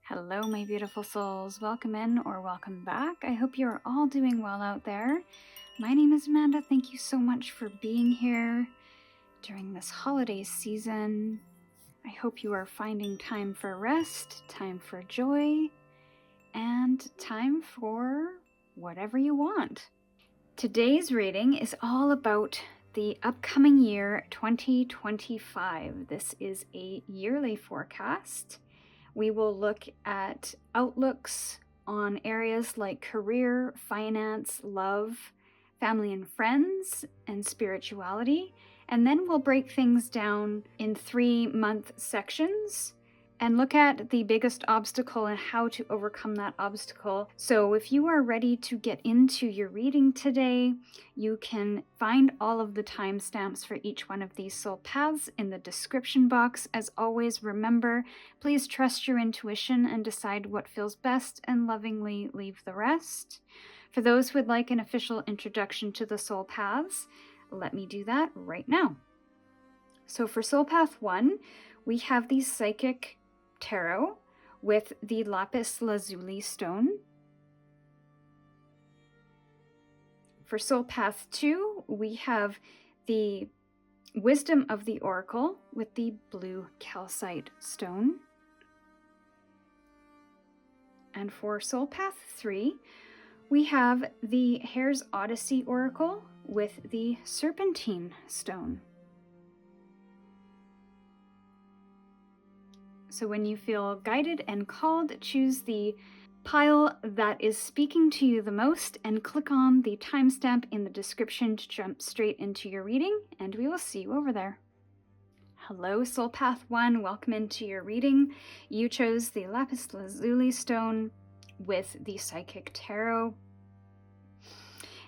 Hello, my beautiful souls. Welcome in or welcome back. I hope you're all doing well out there. My name is Amanda. Thank you so much for being here during this holiday season. I hope you are finding time for rest, time for joy, and time for whatever you want. Today's reading is all about the upcoming year 2025. This is a yearly forecast. We will look at outlooks on areas like career, finance, love, family and friends, and spirituality. And then we'll break things down in 3-month sections and look at the biggest obstacle and how to overcome that obstacle. So if you are ready to get into your reading today, you can find all of the timestamps for each one of these soul paths in the description box. As always, remember, please trust your intuition and decide what feels best and lovingly leave the rest. For those who would like an official introduction to the soul paths, let me do that right now. So for Soul Path 1, we have the Psychic Tarot with the lapis lazuli stone. For Soul Path 2, we have the Wisdom of the Oracle with the blue calcite stone. And for Soul Path 3, we have the Hare's Odyssey Oracle with the serpentine stone. So when you feel guided and called, choose the pile that is speaking to you the most and click on the timestamp in the description to jump straight into your reading, and we will see you over there. Hello, Soul Path 1. Welcome into your reading. You chose the lapis lazuli stone with the Psychic Tarot.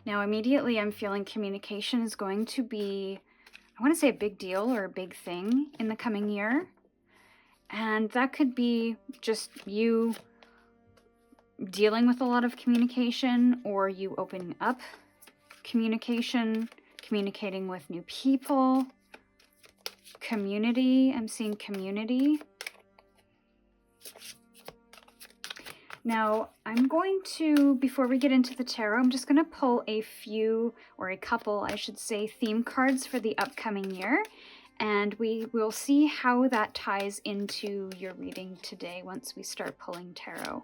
Now, immediately I'm feeling communication is going to be, I want to say, a big deal or a big thing in the coming year. And that could be just you dealing with a lot of communication, or you opening up communication, communicating with new people, community. I'm seeing community. Now, I'm going to, before we get into the tarot, I'm just going to pull a few, or a couple, I should say, theme cards for the upcoming year. And we will see how that ties into your reading today once we start pulling tarot.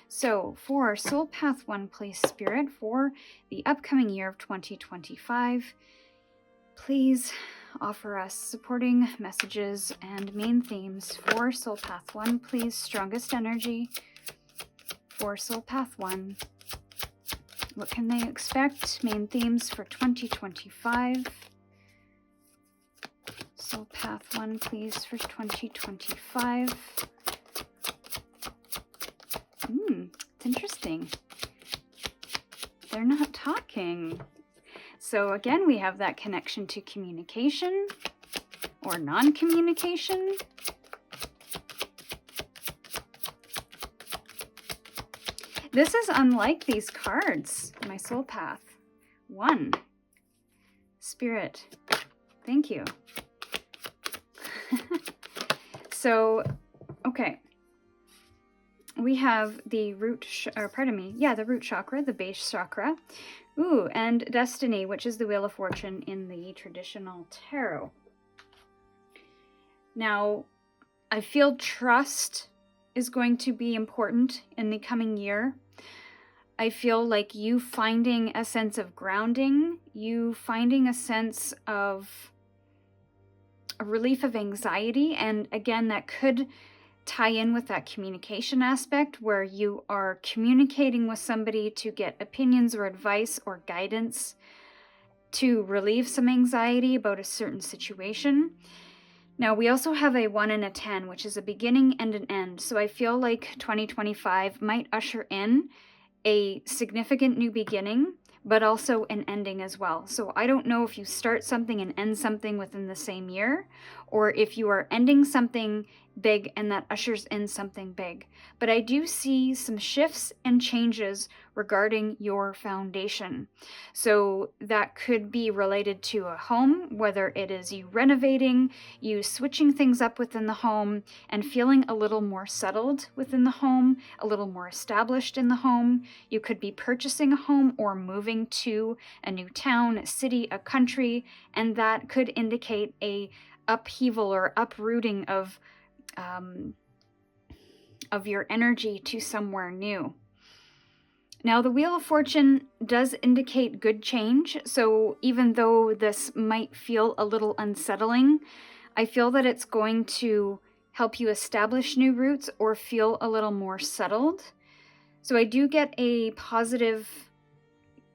So for Soul Path 1, please, Spirit, for the upcoming year of 2025, please offer us supporting messages and main themes for Soul Path 1, please. Strongest energy for Soul Path 1. What can they expect? Main themes for 2025. Soul Path 1, please, for 2025. It's interesting. They're not talking. So again, we have that connection to communication or non-communication. This is unlike these cards, my Soul Path 1. Spirit, thank you. So, okay, we have the root chakra, the base chakra, and destiny, which is the Wheel of Fortune in the traditional tarot. Now, I feel trust is going to be important in the coming year. I feel like you finding a sense of grounding, you finding a sense of a relief of anxiety, and again, that could tie in with that communication aspect where you are communicating with somebody to get opinions or advice or guidance to relieve some anxiety about a certain situation. Now, we also have a 1 and a 10, which is a beginning and an end. So I feel like 2025 might usher in a significant new beginning, but also an ending as well. So I don't know if you start something and end something within the same year, or if you are ending something big and that ushers in something big. But I do see some shifts and changes regarding your foundation. So that could be related to a home, whether it is you renovating, you switching things up within the home and feeling a little more settled within the home, a little more established in the home. You could be purchasing a home or moving to a new town, a city, a country, and that could indicate a upheaval or uprooting of your energy to somewhere new. Now, the Wheel of Fortune does indicate good change, so even though this might feel a little unsettling, I feel that it's going to help you establish new roots or feel a little more settled. So I do get a positive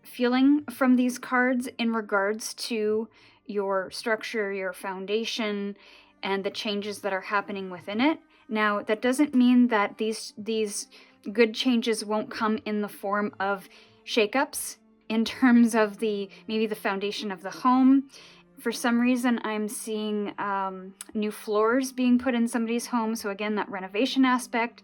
feeling from these cards in regards to your structure, your foundation, and the changes that are happening within it. Now, that doesn't mean that these good changes won't come in the form of shakeups in terms of maybe the foundation of the home. For some reason, I'm seeing new floors being put in somebody's home. So again, that renovation aspect,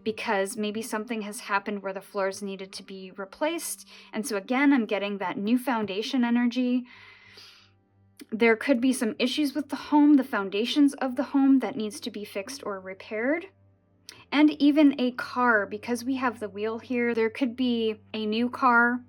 because maybe something has happened where the floors needed to be replaced. And so again, I'm getting that new foundation energy. There could be some issues with the home, the foundations of the home that needs to be fixed or repaired. And even a car, because we have the wheel here, there could be a new car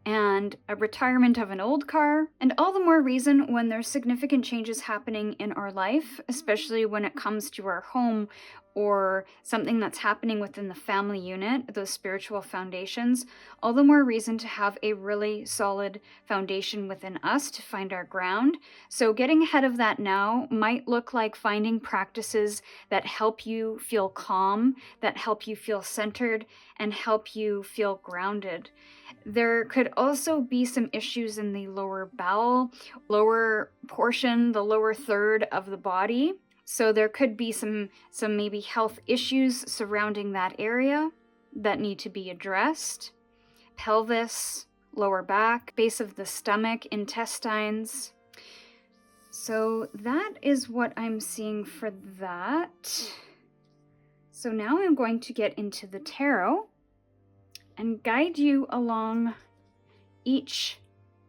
and a retirement of an old car. And all the more reason when there's significant changes happening in our life, especially when it comes to our home or something that's happening within the family unit, those spiritual foundations, all the more reason to have a really solid foundation within us to find our ground. So getting ahead of that now might look like finding practices that help you feel calm, that help you feel centered, and help you feel grounded. There could also be some issues in the lower bowel, lower portion, the lower third of the body. So there could be some maybe health issues surrounding that area that need to be addressed. Pelvis, lower back, base of the stomach, intestines. So that is what I'm seeing for that. So now I'm going to get into the tarot and guide you along each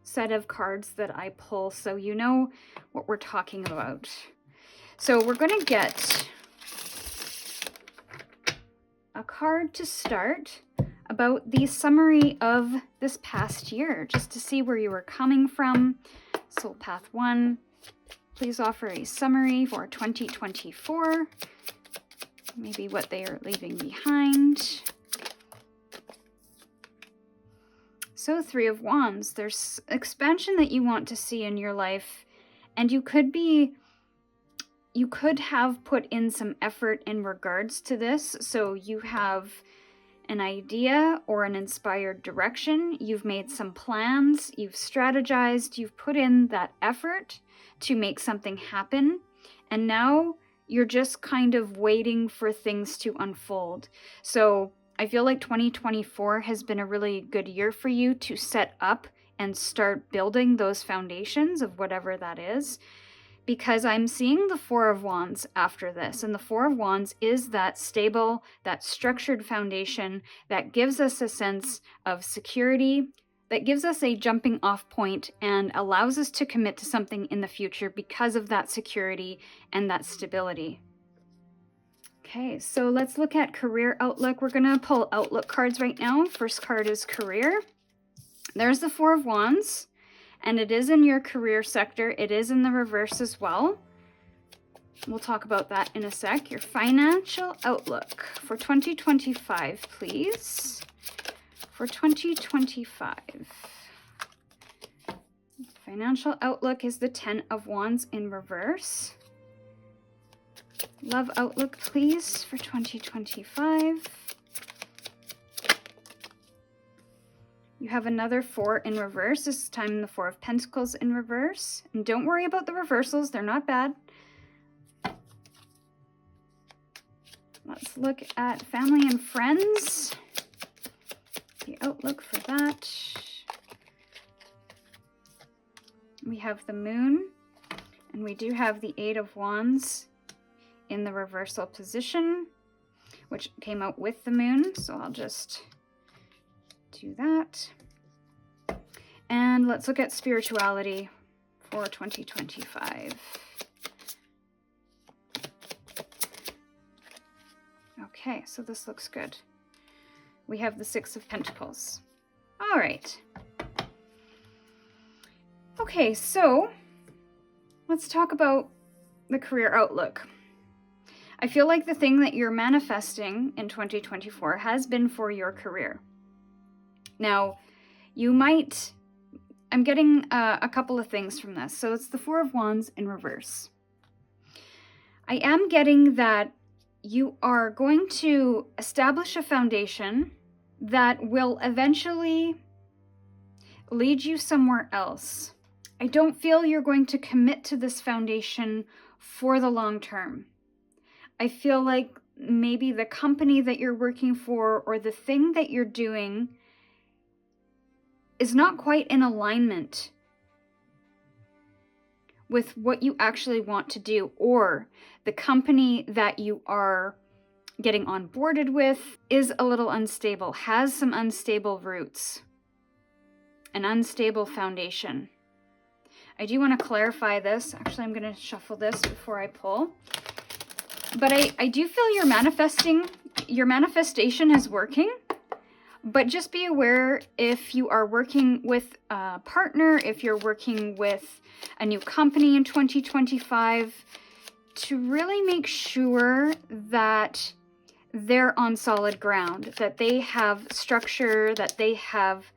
set of cards that I pull so you know what we're talking about. So we're going to get a card to start about the summary of this past year, just to see where you were coming from. Soul Path 1, please offer a summary for 2024, maybe what they are leaving behind. So 3 of Wands, there's expansion that you want to see in your life, and you could have put in some effort in regards to this. So you have an idea or an inspired direction, you've made some plans, you've strategized, you've put in that effort to make something happen, and now you're just kind of waiting for things to unfold. So I feel like 2024 has been a really good year for you to set up and start building those foundations of whatever that is, because I'm seeing the 4 of Wands after this, and the 4 of Wands is that stable, that structured foundation that gives us a sense of security, that gives us a jumping off point and allows us to commit to something in the future because of that security and that stability. Okay, so let's look at career outlook. We're going to pull outlook cards right now. First card is career. There's the 4 of Wands, and it is in your career sector. It is in the reverse as well. We'll talk about that in a sec. Your financial outlook for 2025, please. For 2025. Financial outlook is the 10 of Wands in reverse. Love outlook, please, for 2025. You have another 4 in reverse, this time the 4 of Pentacles in reverse. And don't worry about the reversals, they're not bad. Let's look at family and friends. The outlook for that. We have the Moon And we do have the Eight of Wands in the reversal position, which came out with the moon. So I'll just do that. And let's look at spirituality for 2025. Okay, so this looks good. We have the Six of Pentacles. All right. Okay, so let's talk about the career outlook. I feel like the thing that you're manifesting in 2024 has been for your career. Now, you might... I'm getting a couple of things from this. So it's the Four of Wands in reverse. I am getting that you are going to establish a foundation that will eventually lead you somewhere else. I don't feel you're going to commit to this foundation for the long term. I feel like maybe the company that you're working for or the thing that you're doing is not quite in alignment with what you actually want to do, or the company that you are getting onboarded with is a little unstable, has some unstable roots, an unstable foundation. I do want to clarify this. Actually, I'm going to shuffle this before I pull. But I do feel your manifestation is working. But just be aware if you are working with a partner, if you're working with a new company in 2025, to really make sure that they're on solid ground, that they have structure, that they have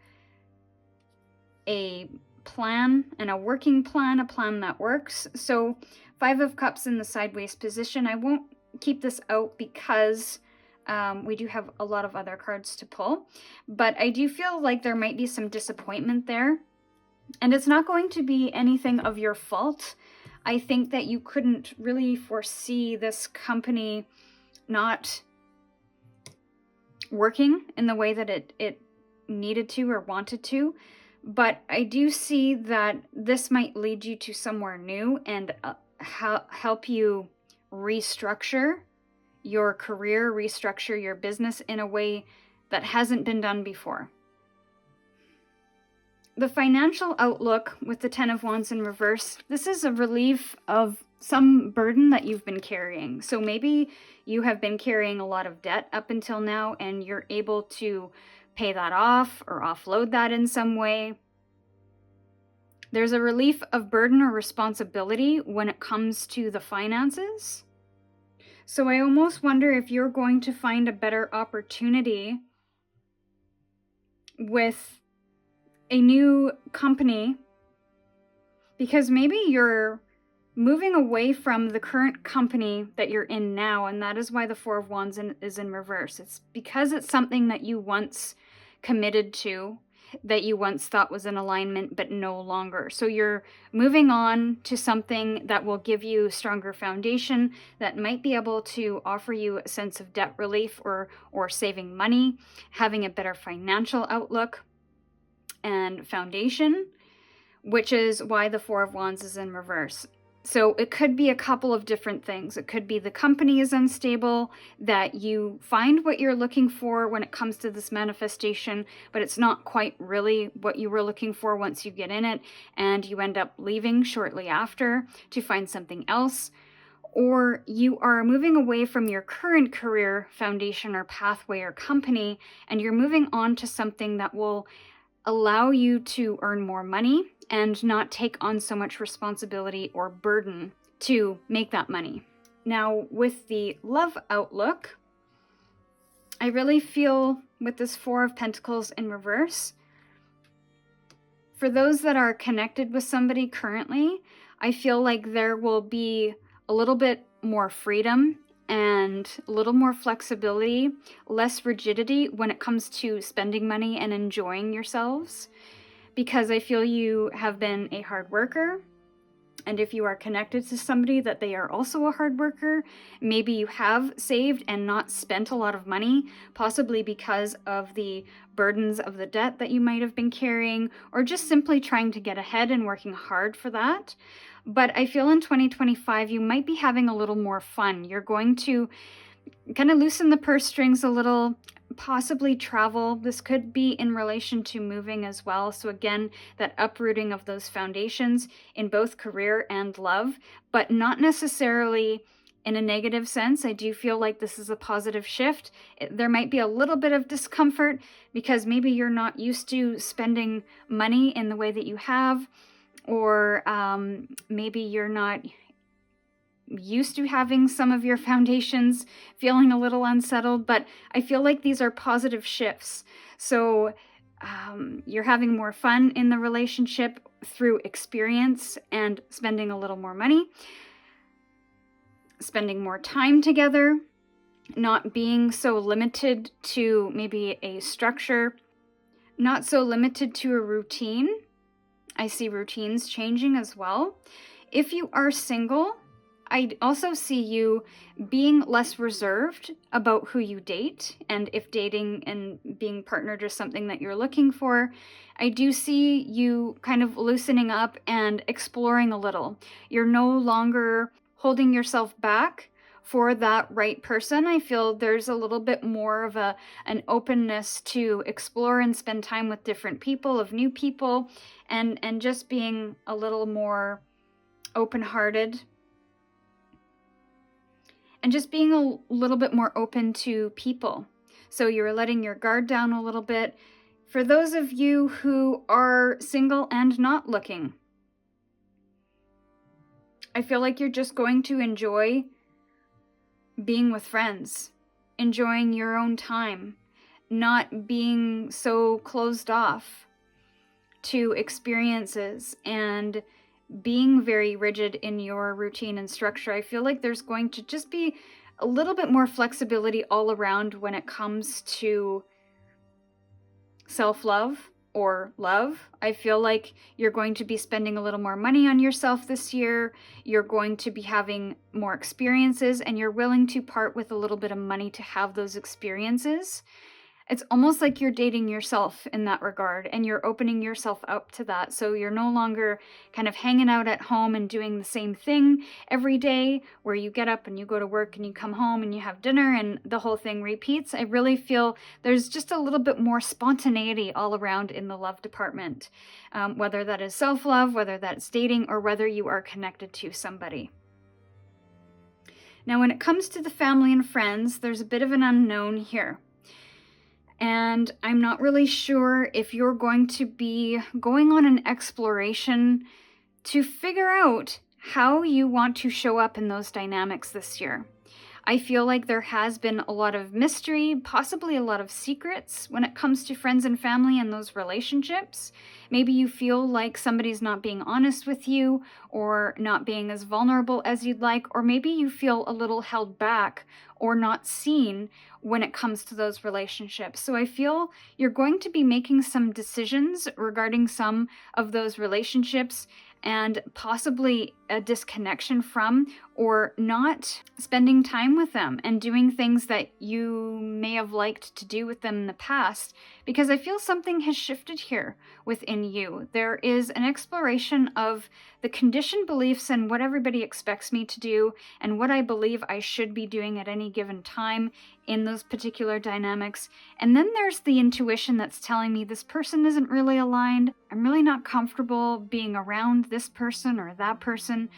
a plan and a working plan, a plan that works. So Five of Cups in the sideways position. I won't keep this out because we do have a lot of other cards to pull, but I do feel like there might be some disappointment there, and it's not going to be anything of your fault. I think that you couldn't really foresee this company not working in the way that it needed to or wanted to, but I do see that this might lead you to somewhere new and help you restructure your career, restructure your business in a way that hasn't been done before. The financial outlook with the Ten of Wands in reverse, this is a relief of some burden that you've been carrying. So maybe you have been carrying a lot of debt up until now and you're able to pay that off or offload that in some way. There's a relief of burden or responsibility when it comes to the finances. So I almost wonder if you're going to find a better opportunity with a new company, because maybe you're moving away from the current company that you're in now, and that is why the Four of Wands is in reverse. It's because it's something that you once committed to, that you once thought was in alignment, but no longer. So you're moving on to something that will give you stronger foundation, that might be able to offer you a sense of debt relief or saving money, having a better financial outlook and foundation, which is why the Four of Wands is in reverse. So it could be a couple of different things. It could be the company is unstable, that you find what you're looking for when it comes to this manifestation, but it's not quite really what you were looking for once you get in it, and you end up leaving shortly after to find something else. Or you are moving away from your current career foundation or pathway or company, and you're moving on to something that will allow you to earn more money and not take on so much responsibility or burden to make that money. Now, with the love outlook, I really feel with this Four of Pentacles in reverse, for those that are connected with somebody currently, I feel like there will be a little bit more freedom and a little more flexibility, less rigidity when it comes to spending money and enjoying yourselves, because I feel you have been a hard worker And if you are connected to somebody that they are also a hard worker, maybe you have saved and not spent a lot of money, possibly because of the burdens of the debt that you might have been carrying, or just simply trying to get ahead and working hard for that. But I feel in 2025, you might be having a little more fun. You're going to kind of loosen the purse strings a little, possibly travel. This could be in relation to moving as well. So again, that uprooting of those foundations in both career and love, but not necessarily in a negative sense. I do feel like this is a positive shift. There might be a little bit of discomfort because maybe you're not used to spending money in the way that you have, or maybe you're not used to having some of your foundations feeling a little unsettled, but I feel like these are positive shifts. So you're having more fun in the relationship through experience and spending a little more money, spending more time together, not being so limited to maybe a structure, not so limited to a routine. I see routines changing as well. If you are single, I also see you being less reserved about who you date, and if dating and being partnered is something that you're looking for, I do see you kind of loosening up and exploring a little. You're no longer holding yourself back for that right person. I feel there's a little bit more of an openness to explore and spend time with different people, of new people, and just being a little more open-hearted. And just being a little bit more open to people. So you're letting your guard down a little bit. For those of you who are single and not looking, I feel like you're just going to enjoy being with friends, enjoying your own time, not being so closed off to experiences and being very rigid in your routine and structure. I feel like there's going to just be a little bit more flexibility all around when it comes to self-love or love. I feel like you're going to be spending a little more money on yourself this year. You're going to be having more experiences, and you're willing to part with a little bit of money to have those experiences. It's almost like you're dating yourself in that regard, and you're opening yourself up to that. So you're no longer kind of hanging out at home and doing the same thing every day, where you get up and you go to work and you come home and you have dinner and the whole thing repeats. I really feel there's just a little bit more spontaneity all around in the love department, whether that is self-love, whether that's dating, or whether you are connected to somebody. Now, when it comes to the family and friends, there's a bit of an unknown here. And I'm not really sure if you're going to be going on an exploration to figure out how you want to show up in those dynamics this year. I feel like there has been a lot of mystery, possibly a lot of secrets when it comes to friends and family and those relationships. Maybe you feel like somebody's not being honest with you or not being as vulnerable as you'd like, or maybe you feel a little held back or not seen when it comes to those relationships. So I feel you're going to be making some decisions regarding some of those relationships and possibly a disconnection from, or not spending time with them and doing things that you may have liked to do with them in the past, because I feel something has shifted here within you. There is an exploration of the conditioned beliefs and what everybody expects me to do and what I believe I should be doing at any given time in those particular dynamics. And then there's the intuition that's telling me this person isn't really aligned. I'm really not comfortable being around this person or that person.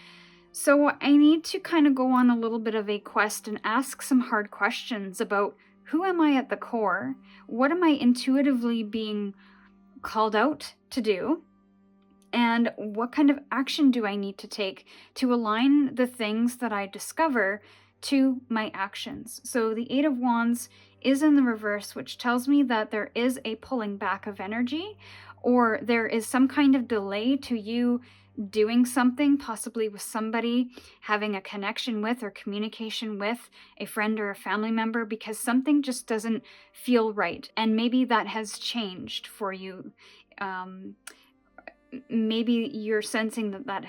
So I need to kind of go on a little bit of a quest and ask some hard questions about who am I at the core? What am I intuitively being called out to do? And what kind of action do I need to take to align the things that I discover to my actions? So the Eight of Wands is in the reverse, which tells me that there is a pulling back of energy, or there is some kind of delay to you doing something, possibly with somebody, having a connection with or communication with a friend or a family member, because something just doesn't feel right. And maybe that has changed for you. maybe you're sensing that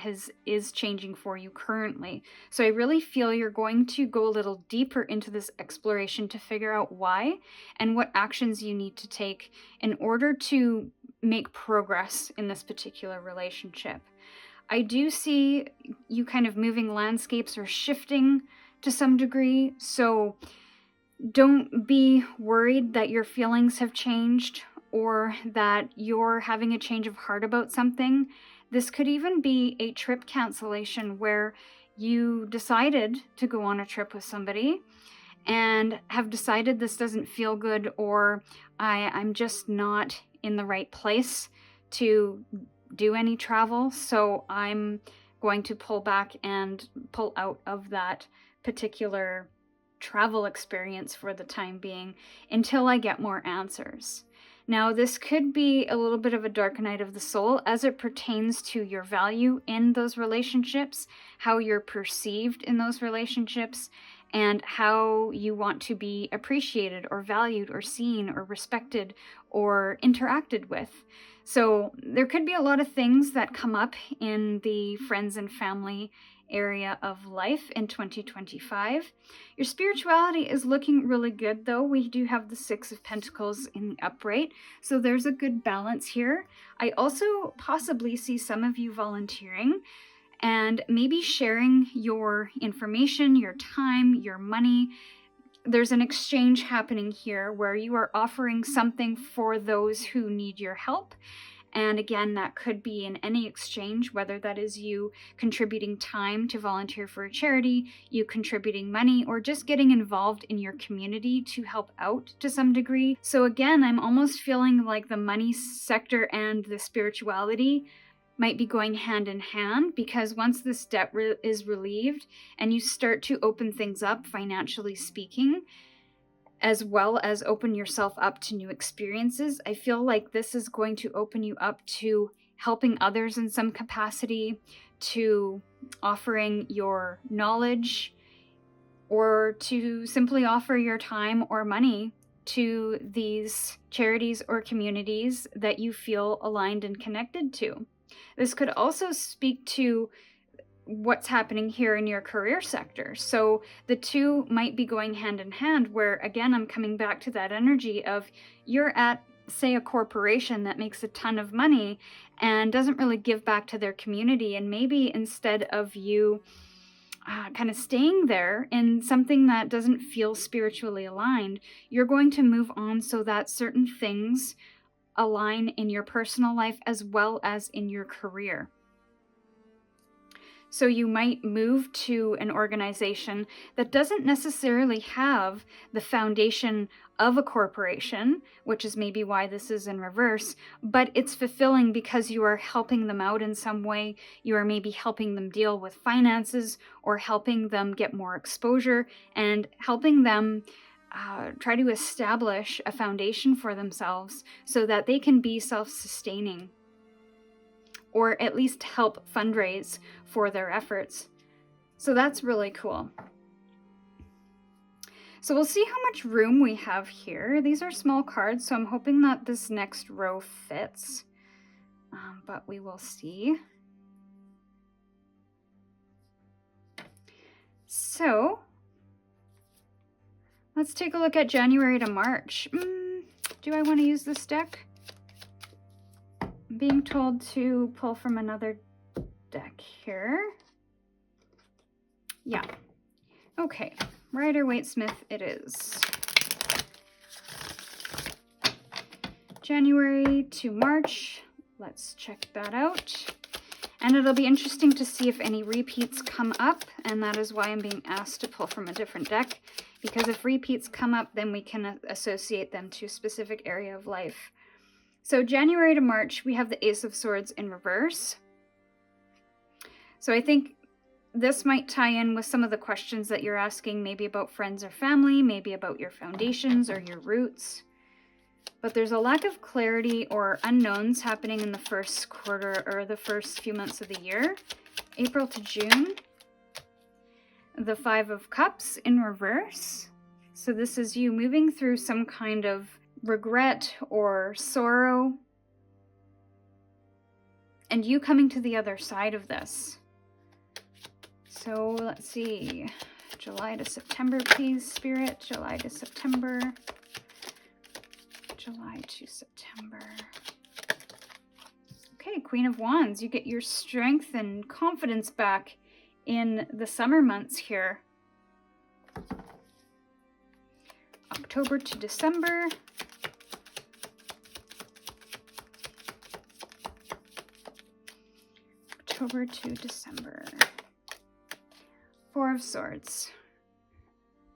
is changing for you currently. So I really feel you're going to go a little deeper into this exploration to figure out why and what actions you need to take in order to make progress in this particular relationship. I do see you kind of moving landscapes or shifting to some degree, so don't be worried that your feelings have changed or that you're having a change of heart about something. This could even be a trip cancellation where you decided to go on a trip with somebody and have decided this doesn't feel good, or I'm just not in the right place to do any travel, so I'm going to pull back and pull out of that particular travel experience for the time being until I get more answers. Now, this could be a little bit of a dark night of the soul as it pertains to your value in those relationships, how you're perceived in those relationships, and how you want to be appreciated or valued or seen or respected or interacted with. So there could be a lot of things that come up in the friends and family area of life in 2025. Your spirituality is looking really good, though. We do have the Six of Pentacles in the upright, so there's a good balance here. I also possibly see some of you volunteering and maybe sharing your information, your time, your money. There's an exchange happening here where you are offering something for those who need your help. And again, that could be in any exchange, whether that is you contributing time to volunteer for a charity, you contributing money, or just getting involved in your community to help out to some degree. So again, I'm almost feeling like the money sector and the spirituality might be going hand in hand, because once this debt is relieved and you start to open things up, financially speaking, as well as open yourself up to new experiences, I feel like this is going to open you up to helping others in some capacity, to offering your knowledge, or to simply offer your time or money to these charities or communities that you feel aligned and connected to. This could also speak to what's happening here in your career sector. So the two might be going hand in hand, where again, I'm coming back to that energy of you're at, say, a corporation that makes a ton of money and doesn't really give back to their community. And maybe instead of you kind of staying there in something that doesn't feel spiritually aligned, you're going to move on so that certain things align in your personal life as well as in your career. So you might move to an organization that doesn't necessarily have the foundation of a corporation, which is maybe why this is in reverse, but it's fulfilling because you are helping them out in some way. You are maybe helping them deal with finances or helping them get more exposure and helping them try to establish a foundation for themselves so that they can be self-sustaining, or at least help fundraise for their efforts. So that's really cool. So we'll see how much room we have here. These are small cards, so I'm hoping that this next row fits, but we will see. So let's take a look at January to March. Do I want to use this deck? I'm being told to pull from another deck here. Yeah. Okay. Rider-Waite-Smith it is. January to March. Let's check that out. And it'll be interesting to see if any repeats come up, and that is why I'm being asked to pull from a different deck, because if repeats come up, then we can associate them to a specific area of life. So January to March, we have the Ace of Swords in reverse. So I think this might tie in with some of the questions that you're asking, maybe about friends or family, maybe about your foundations or your roots. But there's a lack of clarity or unknowns happening in the first quarter or the first few months of the year, April to June. The Five of Cups in reverse. So this is you moving through some kind of regret or sorrow. and you coming to the other side of this. So let's see, July to September, please, Spirit. July to September. July to September. Okay, Queen of Wands, you get your strength and confidence back in the summer months here. October to December. October to December. Four of Swords.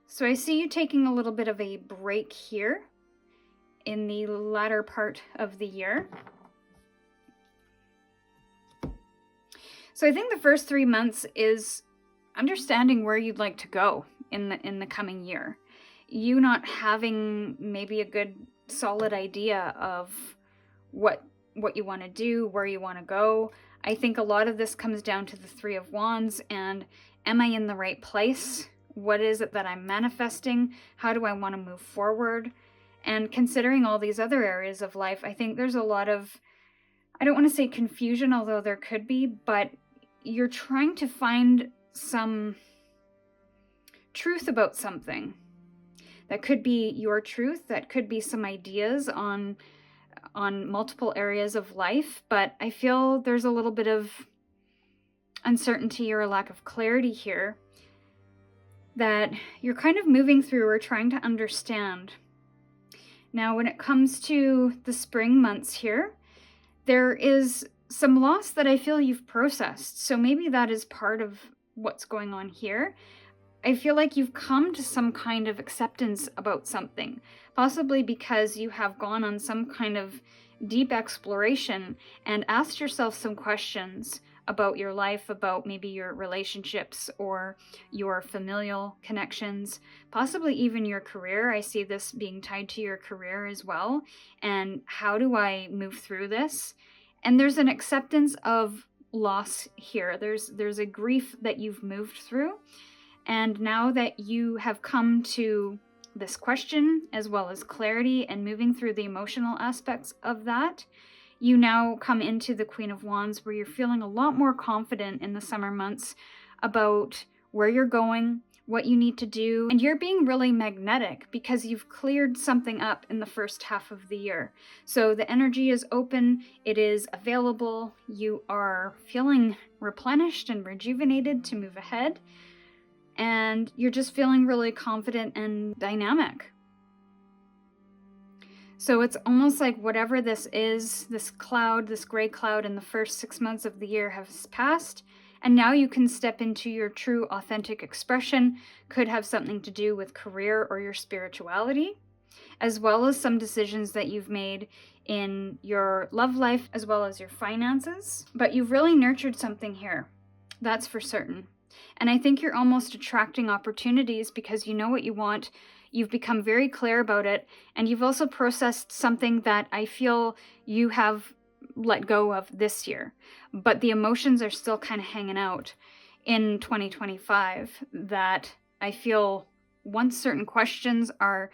So I see you taking a little bit of a break here in the latter part of the year. So I think the first 3 months is understanding where you'd like to go in the coming year. You not having maybe a good solid idea of what you want to do, where you want to go. I think a lot of this comes down to the Three of Wands and am I in the right place? What is it that I'm manifesting? How do I want to move forward? And considering all these other areas of life, I think there's a lot of, I don't want to say confusion, although there could be, but you're trying to find some truth about something. That could be your truth, that could be some ideas on multiple areas of life, but I feel there's a little bit of uncertainty or a lack of clarity here that you're kind of moving through or trying to understand. Now, when it comes to the spring months here, there is some loss that I feel you've processed. So maybe that is part of what's going on here. I feel like you've come to some kind of acceptance about something, possibly because you have gone on some kind of deep exploration and asked yourself some questions about your life, about maybe your relationships or your familial connections, possibly even your career. I see this being tied to your career as well. And how do I move through this? And there's an acceptance of loss here. There's a grief that you've moved through. And now that you have come to this question, as well as clarity and moving through the emotional aspects of that, you now come into the Queen of Wands where you're feeling a lot more confident in the summer months about where you're going, what you need to do, and you're being really magnetic because you've cleared something up in the first half of the year. So the energy is open, it is available, you are feeling replenished and rejuvenated to move ahead, and you're just feeling really confident and dynamic. So it's almost like whatever this is, this cloud, this gray cloud in the first 6 months of the year has passed, and now you can step into your true authentic expression. Could have something to do with career or your spirituality, as well as some decisions that you've made in your love life, as well as your finances. But you've really nurtured something here, that's for certain. And I think you're almost attracting opportunities because you know what you want. You've become very clear about it, and you've also processed something that I feel you have let go of this year. But the emotions are still kind of hanging out in 2025 that I feel once certain questions are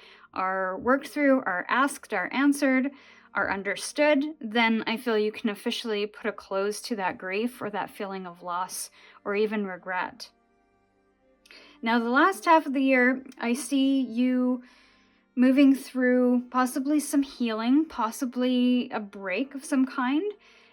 worked through, are asked, are answered, are understood, then I feel you can officially put a close to that grief or that feeling of loss or even regret. Now, the last half of the year, I see you moving through possibly some healing, possibly a break of some kind.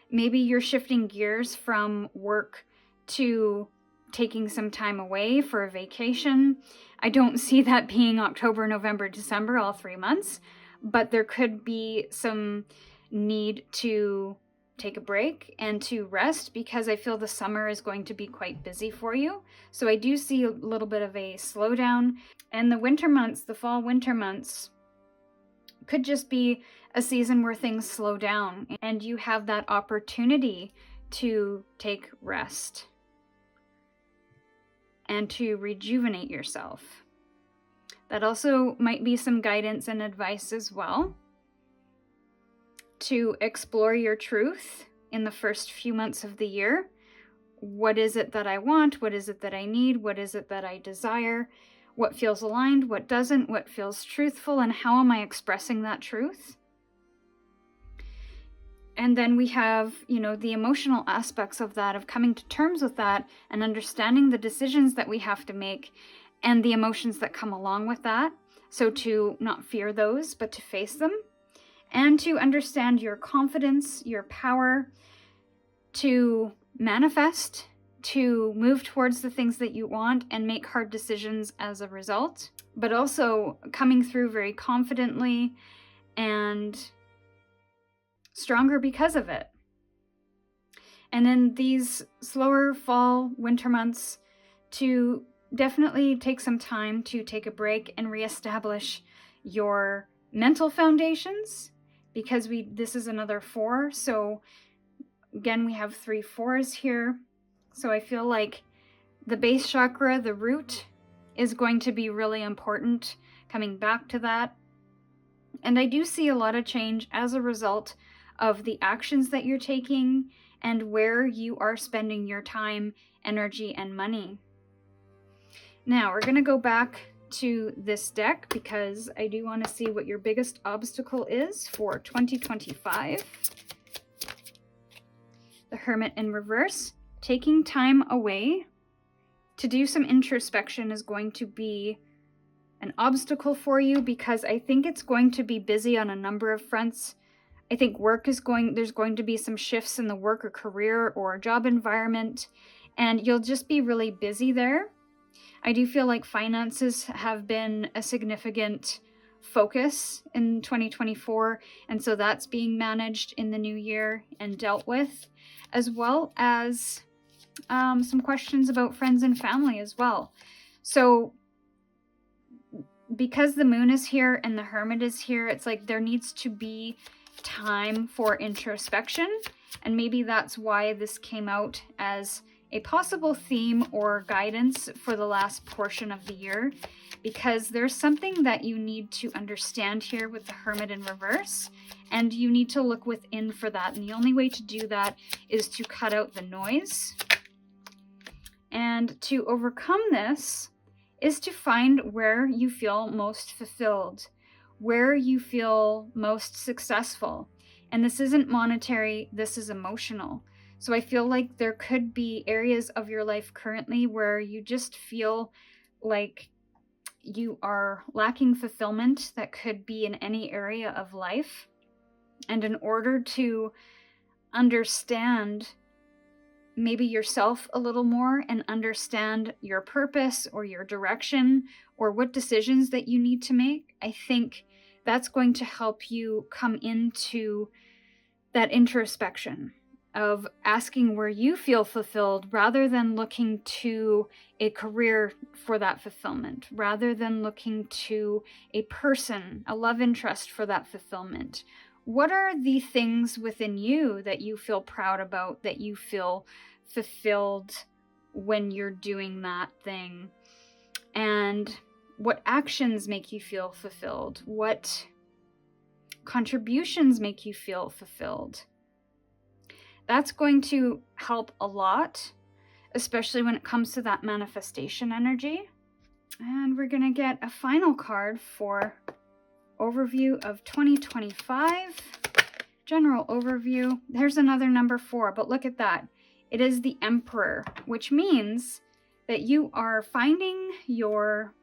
Maybe you're shifting gears from work to taking some time away for a vacation. I don't see that being October, November, December, all 3 months, but there could be some need to take a break and to rest because I feel the summer is going to be quite busy for you. So I do see a little bit of a slowdown. And the winter months, the fall winter months, could just be a season where things slow down and you have that opportunity to take rest and to rejuvenate yourself. That also might be some guidance and advice as well. To explore your truth in the first few months of the year. What is it that I want? What is it that I need? What is it that I desire? What feels aligned? What doesn't? What feels truthful? And how am I expressing that truth? And then we have, the emotional aspects of that, of coming to terms with that and understanding the decisions that we have to make and the emotions that come along with that. So to not fear those, but to face them, and to understand your confidence, your power to manifest, to move towards the things that you want and make hard decisions as a result, but also coming through very confidently and stronger because of it. And in these slower fall, winter months, to definitely take some time to take a break and reestablish your mental foundations, because this is another 4. So again, we have 3 4s here. So I feel like the base chakra, the root, is going to be really important, coming back to that. And I do see a lot of change as a result of the actions that you're taking and where you are spending your time, energy, and money. Now, we're going to go back to this deck because I do want to see what your biggest obstacle is for 2025. The Hermit in reverse. Taking time away to do some introspection is going to be an obstacle for you, because I think it's going to be busy on a number of fronts. I think there's going to be some shifts in the work or career or job environment, and you'll just be really busy there. I do feel like finances have been a significant focus in 2024, and so that's being managed in the new year and dealt with, as well as some questions about friends and family as well. So because the moon is here and the Hermit is here, it's like there needs to be time for introspection, and maybe that's why this came out as a possible theme or guidance for the last portion of the year, because there's something that you need to understand here with the Hermit in reverse, and you need to look within for that, and the only way to do that is to cut out the noise. And to overcome this is to find where you feel most fulfilled, where you feel most successful. And this isn't monetary, this is emotional. So I feel like there could be areas of your life currently where you just feel like you are lacking fulfillment. That could be in any area of life. And in order to understand maybe yourself a little more and understand your purpose or your direction or what decisions that you need to make, I think that's going to help you come into that introspection of asking where you feel fulfilled, rather than looking to a career for that fulfillment, rather than looking to a person, a love interest for that fulfillment. What are the things within you that you feel proud about, that you feel fulfilled when you're doing that thing? And what actions make you feel fulfilled? What contributions make you feel fulfilled? That's going to help a lot, especially when it comes to that manifestation energy. And we're going to get a final card for overview of 2025. General overview. There's another number 4, but look at that. It is the Emperor, which means that you are finding your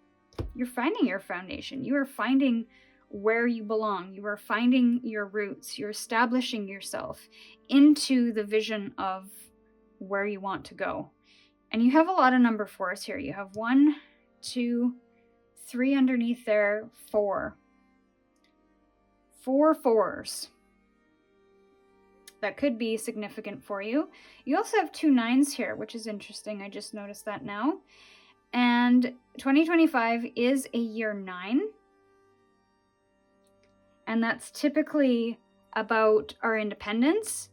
foundation. You are finding where you belong. You are finding your roots. You're establishing yourself into the vision of where you want to go. And you have a lot of number 4s here. You have 1, 2, 3 underneath there, 4. 4 4s. That could be significant for you. You also have 2 9s here, which is interesting. I just noticed that now. And 2025 is a year 9. And that's typically about our independence,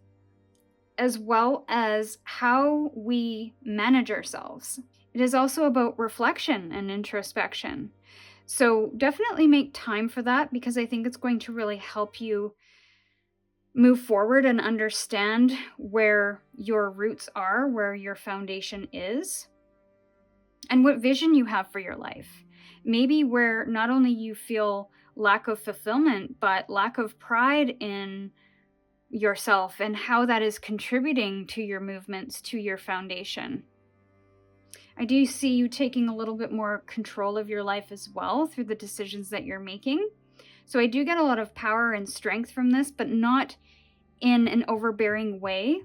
as well as how we manage ourselves. It is also about reflection and introspection. So definitely make time for that, because I think it's going to really help you move forward and understand where your roots are, where your foundation is, and what vision you have for your life. Maybe where not only you feel lack of fulfillment, but lack of pride in yourself and how that is contributing to your movements, to your foundation. I do see you taking a little bit more control of your life as well through the decisions that you're making. So I do get a lot of power and strength from this, but not in an overbearing way.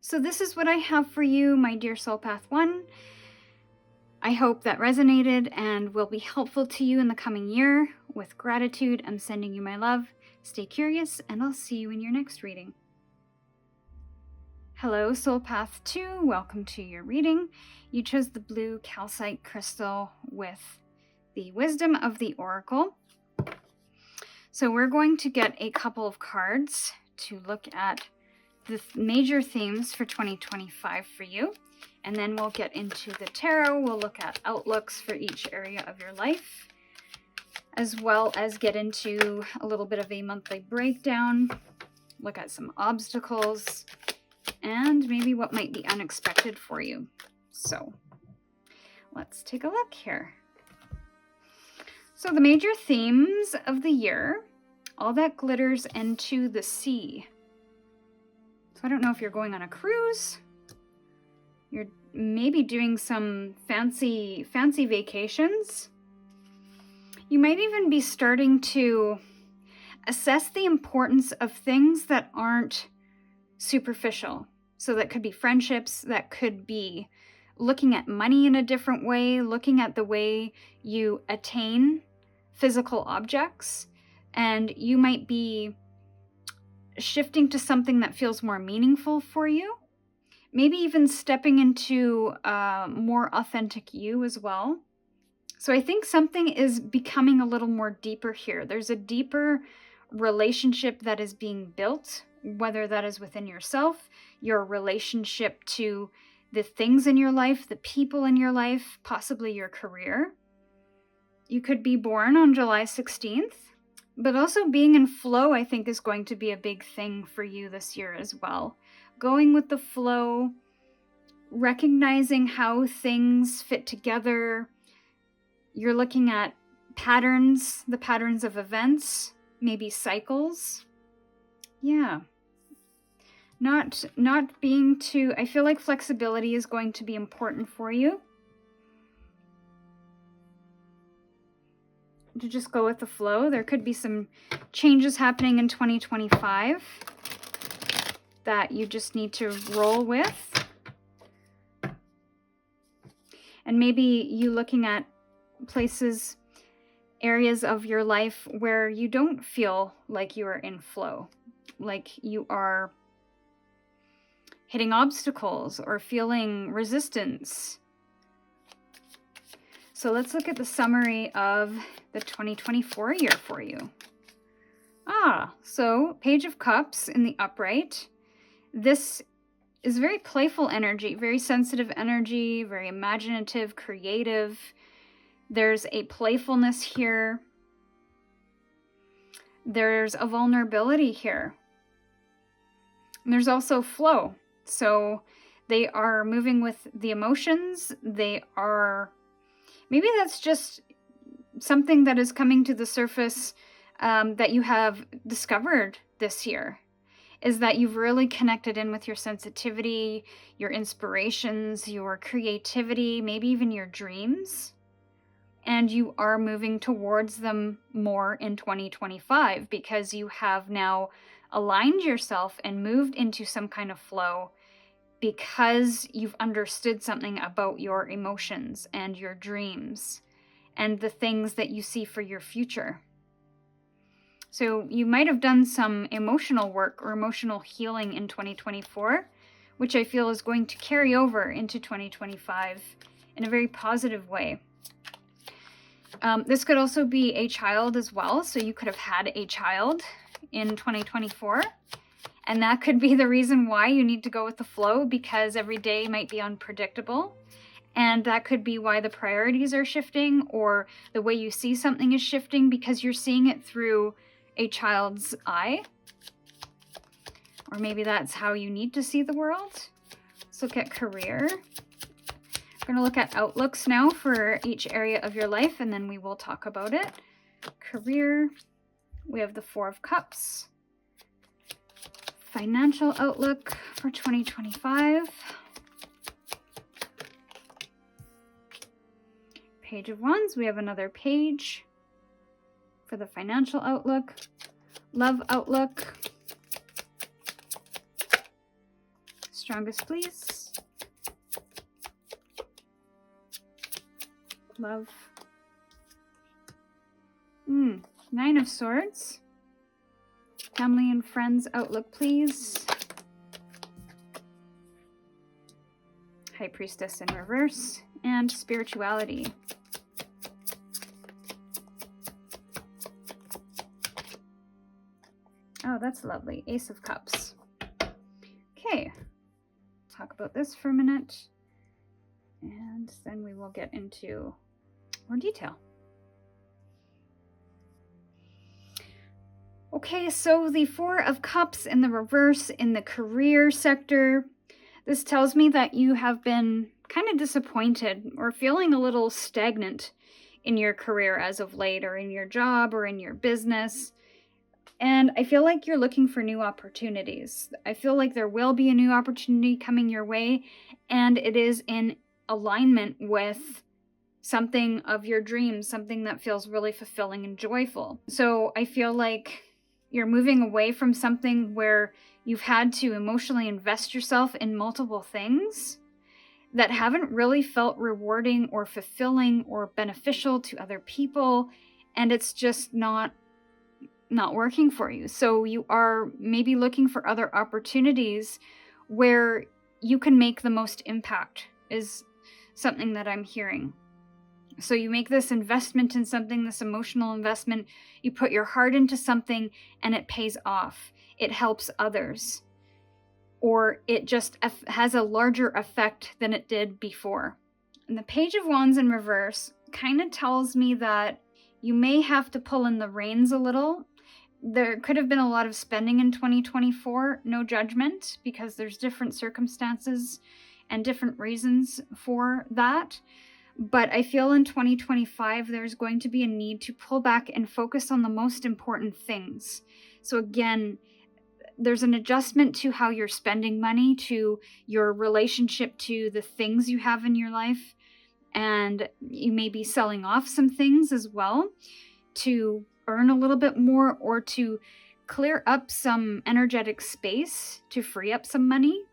So this is what I have for you, my dear Soul Path 1. I hope that resonated and will be helpful to you in the coming year. With gratitude, I'm sending you my love. Stay curious, and I'll see you in your next reading. Hello, Soul Path 2. Welcome to your reading. You chose the blue calcite crystal with the Wisdom of the Oracle. So we're going to get a couple of cards to look at the major themes for 2025 for you. And then we'll get into the tarot. We'll look at outlooks for each area of your life, as well as get into a little bit of a monthly breakdown, look at some obstacles, and maybe what might be unexpected for you. So let's take a look here. So the major themes of the year, all that glitters into the sea. So I don't know if you're going on a cruise, you're maybe doing some fancy vacations. You might even be starting to assess the importance of things that aren't superficial. So that could be friendships, that could be looking at money in a different way, looking at the way you attain physical objects, and you might be shifting to something that feels more meaningful for you. Maybe even stepping into more authentic you as well. So I think something is becoming a little more deeper here. There's a deeper relationship that is being built, whether that is within yourself, your relationship to the things in your life, the people in your life, possibly your career. You could be born on July 16th, but also being in flow, I think, is going to be a big thing for you this year as well. Going with the flow, recognizing how things fit together. You're looking at patterns, the patterns of events, maybe cycles. Yeah. Not being too, I feel like flexibility is going to be important for you. To just go with the flow. There could be some changes happening in 2025 that you just need to roll with. And maybe you looking at places, areas of your life where you don't feel like you are in flow, like you are hitting obstacles or feeling resistance. So let's look at the summary of the 2024 year for you. So Page of Cups in the upright. This is very playful energy, very sensitive energy, very imaginative, creative. There's a playfulness here. There's a vulnerability here. And there's also flow. So they are moving with the emotions. They are, maybe that's just something that is coming to the surface that you have discovered this year, is that you've really connected in with your sensitivity, your inspirations, your creativity, maybe even your dreams. And you are moving towards them more in 2025 because you have now aligned yourself and moved into some kind of flow because you've understood something about your emotions and your dreams and the things that you see for your future. So you might have done some emotional work or emotional healing in 2024, which I feel is going to carry over into 2025 in a very positive way. This could also be a child as well. So you could have had a child in 2024. And that could be the reason why you need to go with the flow, because every day might be unpredictable. And that could be why the priorities are shifting, or the way you see something is shifting because you're seeing it through a child's eye. Or maybe that's how you need to see the world. Let's look at career. We're going to look at outlooks now for each area of your life, and then we will talk about it. Career. We have the Four of Cups. Financial outlook for 2025. Page of Wands. We have another page for the financial outlook. Love outlook. Strongest, please. Love. Nine of Swords. Family and friends outlook, please. High Priestess in reverse. And spirituality. Oh, that's lovely. Ace of Cups. Okay. Talk about this for a minute. And then we will get into more detail. Okay, so the Four of Cups in the reverse in the career sector. This tells me that you have been kind of disappointed or feeling a little stagnant in your career as of late, or in your job or in your business. And I feel like you're looking for new opportunities. I feel like there will be a new opportunity coming your way, and it is in alignment with something of your dreams, something that feels really fulfilling and joyful. So I feel like you're moving away from something where you've had to emotionally invest yourself in multiple things that haven't really felt rewarding or fulfilling or beneficial to other people, and it's just not working for you. So you are maybe looking for other opportunities where you can make the most impact, is something that I'm hearing. So you make this investment in something, this emotional investment, you put your heart into something and it pays off. It helps others. Or it just has a larger effect than it did before. And the Page of Wands in reverse kind of tells me that you may have to pull in the reins a little. There could have been a lot of spending in 2024, no judgment, because there's different circumstances and different reasons for that. But I feel in 2025, there's going to be a need to pull back and focus on the most important things. So again, there's an adjustment to how you're spending money, to your relationship to the things you have in your life. And you may be selling off some things as well to earn a little bit more, or to clear up some energetic space to free up some money.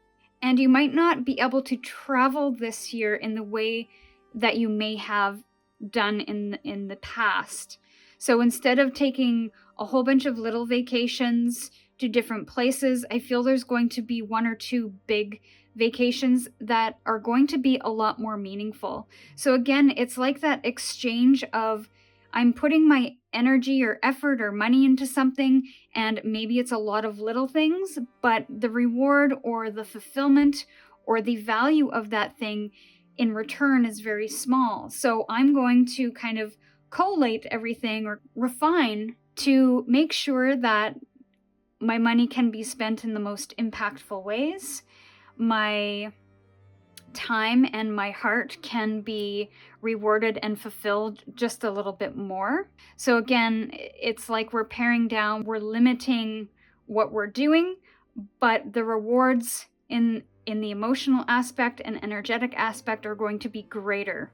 And you might not be able to travel this year in the way that you may have done in the past. So instead of taking a whole bunch of little vacations to different places, I feel there's going to be one or two big vacations that are going to be a lot more meaningful. So again, it's like that exchange of, I'm putting my energy or effort or money into something, and maybe it's a lot of little things, but the reward or the fulfillment or the value of that thing in return is very small. So I'm going to kind of collate everything or refine to make sure that my money can be spent in the most impactful ways. My time and my heart can be rewarded and fulfilled just a little bit more. So again, it's like we're paring down, we're limiting what we're doing, but the rewards in the emotional aspect and energetic aspect are going to be greater.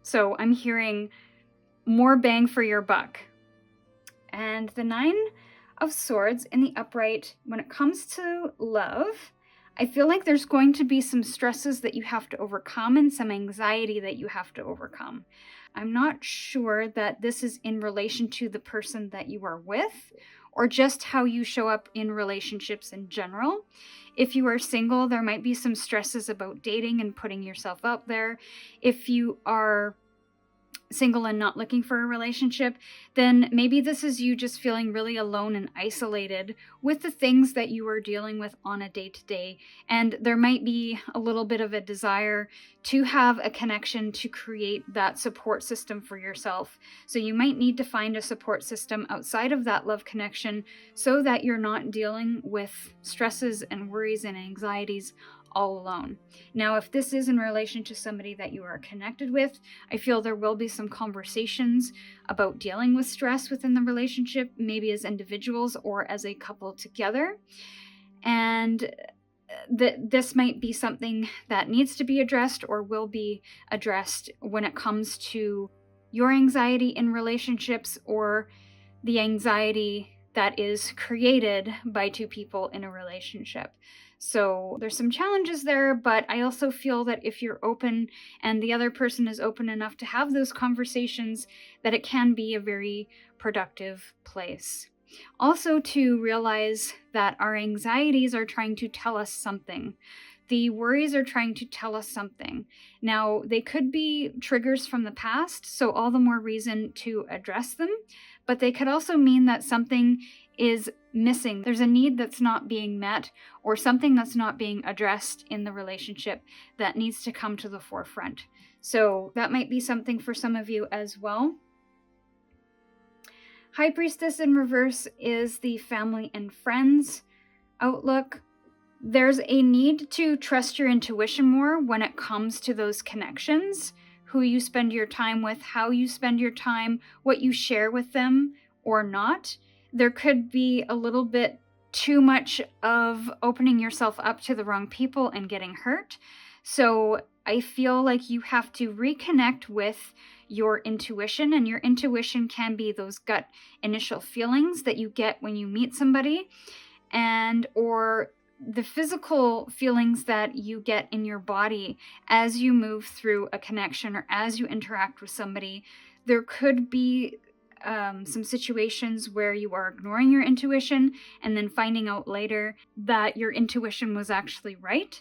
So I'm hearing more bang for your buck. And the Nine of Swords in the upright, when it comes to love, I feel like there's going to be some stresses that you have to overcome and some anxiety that you have to overcome. I'm not sure that this is in relation to the person that you are with, or just how you show up in relationships in general. If you are single, there might be some stresses about dating and putting yourself out there. If you are single and not looking for a relationship, then maybe this is you just feeling really alone and isolated with the things that you are dealing with on a day-to-day. And there might be a little bit of a desire to have a connection to create that support system for yourself. So you might need to find a support system outside of that love connection so that you're not dealing with stresses and worries and anxieties all alone. Now, if this is in relation to somebody that you are connected with, I feel there will be some conversations about dealing with stress within the relationship, maybe as individuals or as a couple together. And this might be something that needs to be addressed or will be addressed when it comes to your anxiety in relationships or the anxiety that is created by two people in a relationship. So there's some challenges there, but I also feel that if you're open and the other person is open enough to have those conversations, that it can be a very productive place. Also, to realize that our anxieties are trying to tell us something. The worries are trying to tell us something. Now, they could be triggers from the past, so all the more reason to address them, but they could also mean that something is missing. There's a need that's not being met or something that's not being addressed in the relationship that needs to come to the forefront. So that might be something for some of you as well. High Priestess in reverse is the family and friends outlook. There's a need to trust your intuition more when it comes to those connections, who you spend your time with, how you spend your time, what you share with them or not. There could be a little bit too much of opening yourself up to the wrong people and getting hurt. So I feel like you have to reconnect with your intuition, and your intuition can be those gut initial feelings that you get when you meet somebody, and or the physical feelings that you get in your body as you move through a connection or as you interact with somebody. There could be some situations where you are ignoring your intuition and then finding out later that your intuition was actually right.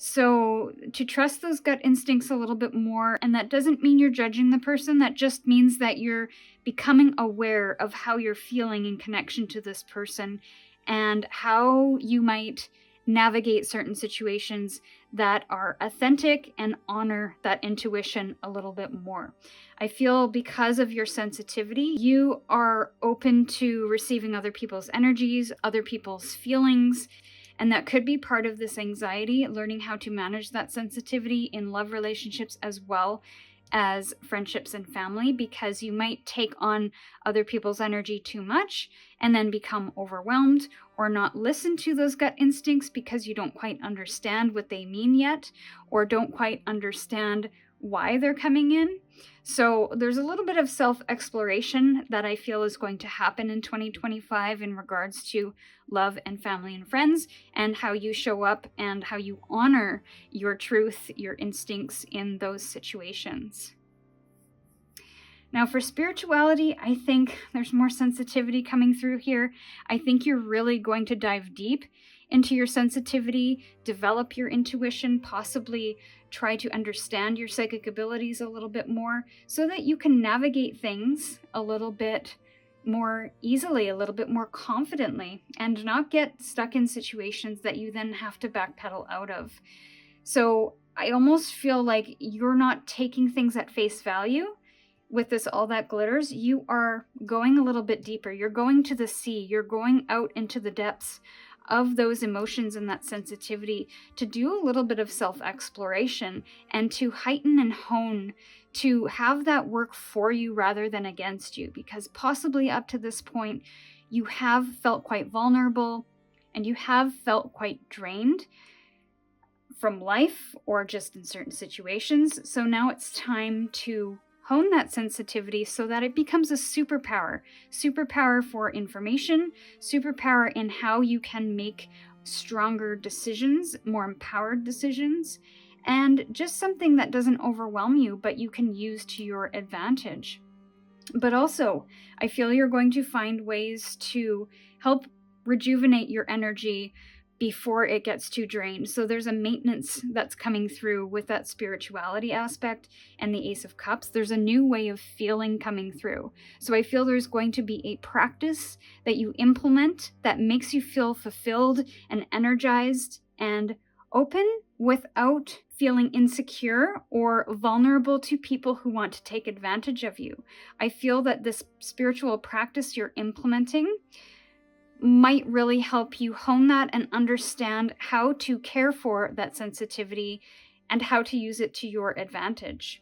So to trust those gut instincts a little bit more, and that doesn't mean you're judging the person, that just means that you're becoming aware of how you're feeling in connection to this person and how you might navigate certain situations that are authentic and honor that intuition a little bit more. I feel because of your sensitivity, you are open to receiving other people's energies, other people's feelings, and that could be part of this anxiety, learning how to manage that sensitivity in love relationships as well as friendships and family, because you might take on other people's energy too much and then become overwhelmed or not listen to those gut instincts because you don't quite understand what they mean yet or don't quite understand why they're coming in. So there's a little bit of self-exploration that I feel is going to happen in 2025 in regards to love and family and friends, and how you show up and how you honor your truth, your instincts in those situations. Now for spirituality, I think there's more sensitivity coming through here. I think you're really going to dive deep into your sensitivity, develop your intuition, possibly try to understand your psychic abilities a little bit more so that you can navigate things a little bit more easily, a little bit more confidently, and not get stuck in situations that you then have to backpedal out of. So I almost feel like you're not taking things at face value with this all that glitters. You are going a little bit deeper. You're going to the sea. You're going out into the depths of those emotions and that sensitivity to do a little bit of self-exploration and to heighten and hone, to have that work for you rather than against you, because possibly up to this point you have felt quite vulnerable and you have felt quite drained from life or just in certain situations. So now it's time to hone that sensitivity so that it becomes a superpower for information, superpower in how you can make stronger decisions, more empowered decisions, and just something that doesn't overwhelm you, but you can use to your advantage. But also, I feel you're going to find ways to help rejuvenate your energy before it gets too drained. So there's a maintenance that's coming through with that spirituality aspect and the Ace of Cups. There's a new way of feeling coming through. So I feel there's going to be a practice that you implement that makes you feel fulfilled and energized and open without feeling insecure or vulnerable to people who want to take advantage of you. I feel that this spiritual practice you're implementing might really help you hone that and understand how to care for that sensitivity and how to use it to your advantage.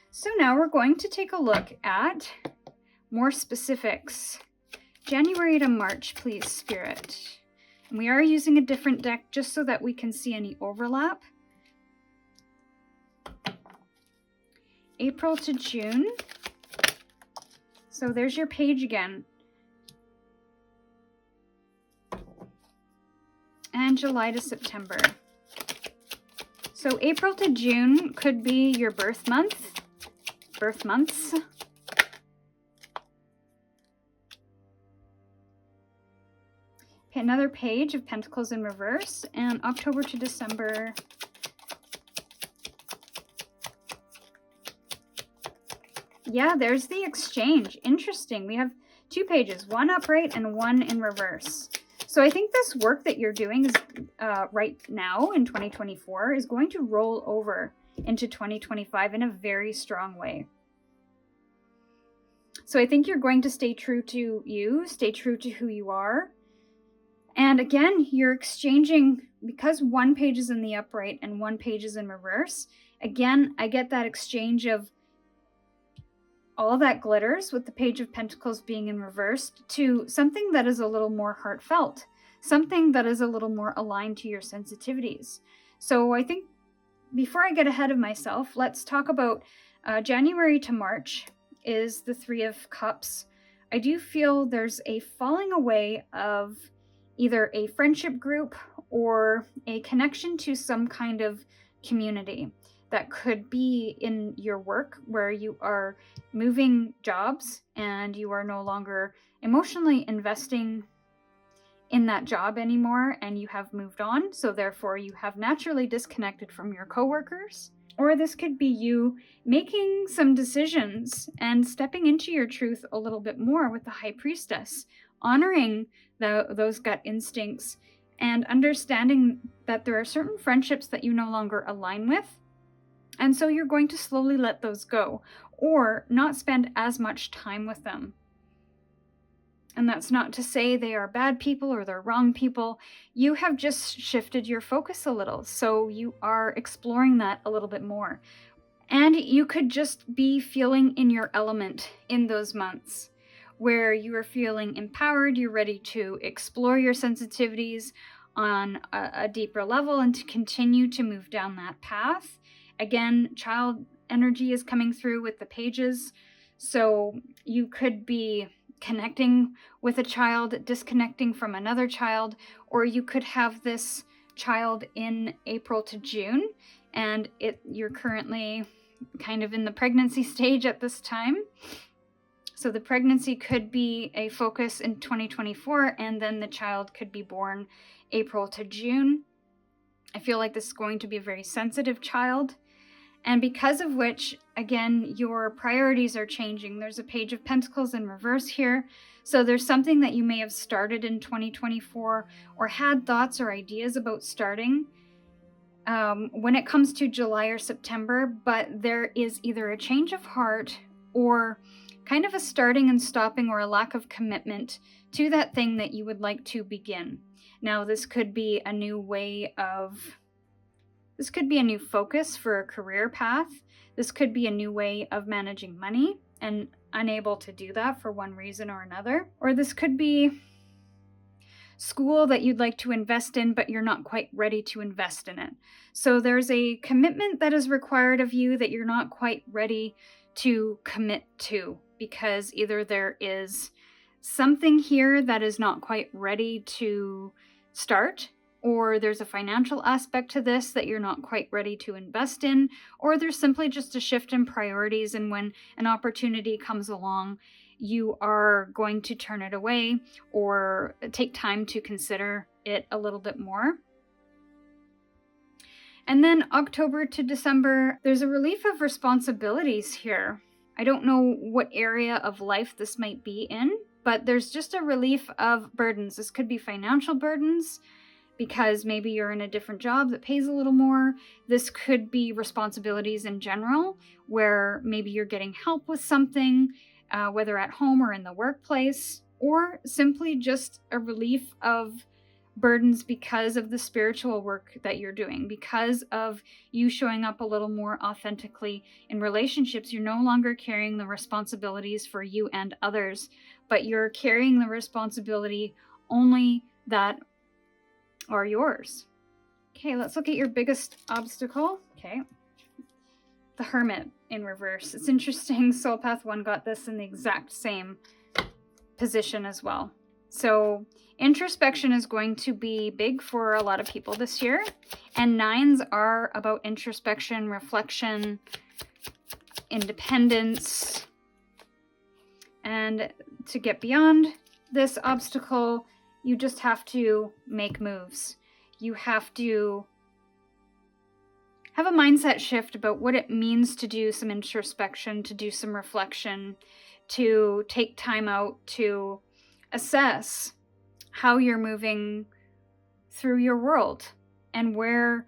So now we're going to take a look at more specifics. January to March, please, Spirit. And we are using a different deck just so that we can see any overlap. April to June. So there's your page again. And July to September. So April to June could be your birth months. Okay, another page of Pentacles in reverse, and October to December. Yeah, there's the exchange. Interesting. We have two pages, one upright and one in reverse. So I think this work that you're doing is right now in 2024 is going to roll over into 2025 in a very strong way. So I think you're going to stay true to you, stay true to who you are. And again, you're exchanging, because one page is in the upright and one page is in reverse. Again, I get that exchange of all that glitters with the Page of Pentacles being in reverse to something that is a little more heartfelt, something that is a little more aligned to your sensitivities. So I think before I get ahead of myself, let's talk about January to March is the Three of Cups. I do feel there's a falling away of either a friendship group or a connection to some kind of community. That could be in your work where you are moving jobs and you are no longer emotionally investing in that job anymore and you have moved on. So therefore you have naturally disconnected from your coworkers. Or this could be you making some decisions and stepping into your truth a little bit more with the High Priestess, honoring those gut instincts and understanding that there are certain friendships that you no longer align with. And so you're going to slowly let those go or not spend as much time with them. And that's not to say they are bad people or they're wrong people. You have just shifted your focus a little. So you are exploring that a little bit more. And you could just be feeling in your element in those months where you are feeling empowered. You're ready to explore your sensitivities on a deeper level and to continue to move down that path. Again, child energy is coming through with the pages. So you could be connecting with a child, disconnecting from another child, or you could have this child in April to June and you're currently kind of in the pregnancy stage at this time. So the pregnancy could be a focus in 2024 and then the child could be born April to June. I feel like this is going to be a very sensitive child. And because of which, again, your priorities are changing. There's a Page of Pentacles in reverse here. So there's something that you may have started in 2024 or had thoughts or ideas about starting when it comes to July or September. But there is either a change of heart or kind of a starting and stopping or a lack of commitment to that thing that you would like to begin. Now, this could be a new way of... This could be a new focus for a career path. This could be a new way of managing money and unable to do that for one reason or another. Or this could be school that you'd like to invest in, but you're not quite ready to invest in it. So there's a commitment that is required of you that you're not quite ready to commit to, because either there is something here that is not quite ready to start, or there's a financial aspect to this that you're not quite ready to invest in, or there's simply just a shift in priorities, and when an opportunity comes along, you are going to turn it away or take time to consider it a little bit more. And then October to December, there's a relief of responsibilities here. I don't know what area of life this might be in, but there's just a relief of burdens. This could be financial burdens, because maybe you're in a different job that pays a little more. This could be responsibilities in general, where maybe you're getting help with something, whether at home or in the workplace. or simply just a relief of burdens because of the spiritual work that you're doing, because of you showing up a little more authentically in relationships. You're no longer carrying the responsibilities for you and others, but you're carrying the responsibility only that are yours. Okay, let's look at your biggest obstacle. Okay, the Hermit in reverse. It's interesting, Soul Path 1 got this in the exact same position as well. So introspection is going to be big for a lot of people this year, and 9s are about introspection, reflection, independence. And to get beyond this obstacle, you just have to make moves. You have to have a mindset shift about what it means to do some introspection, to do some reflection, to take time out to assess how you're moving through your world and where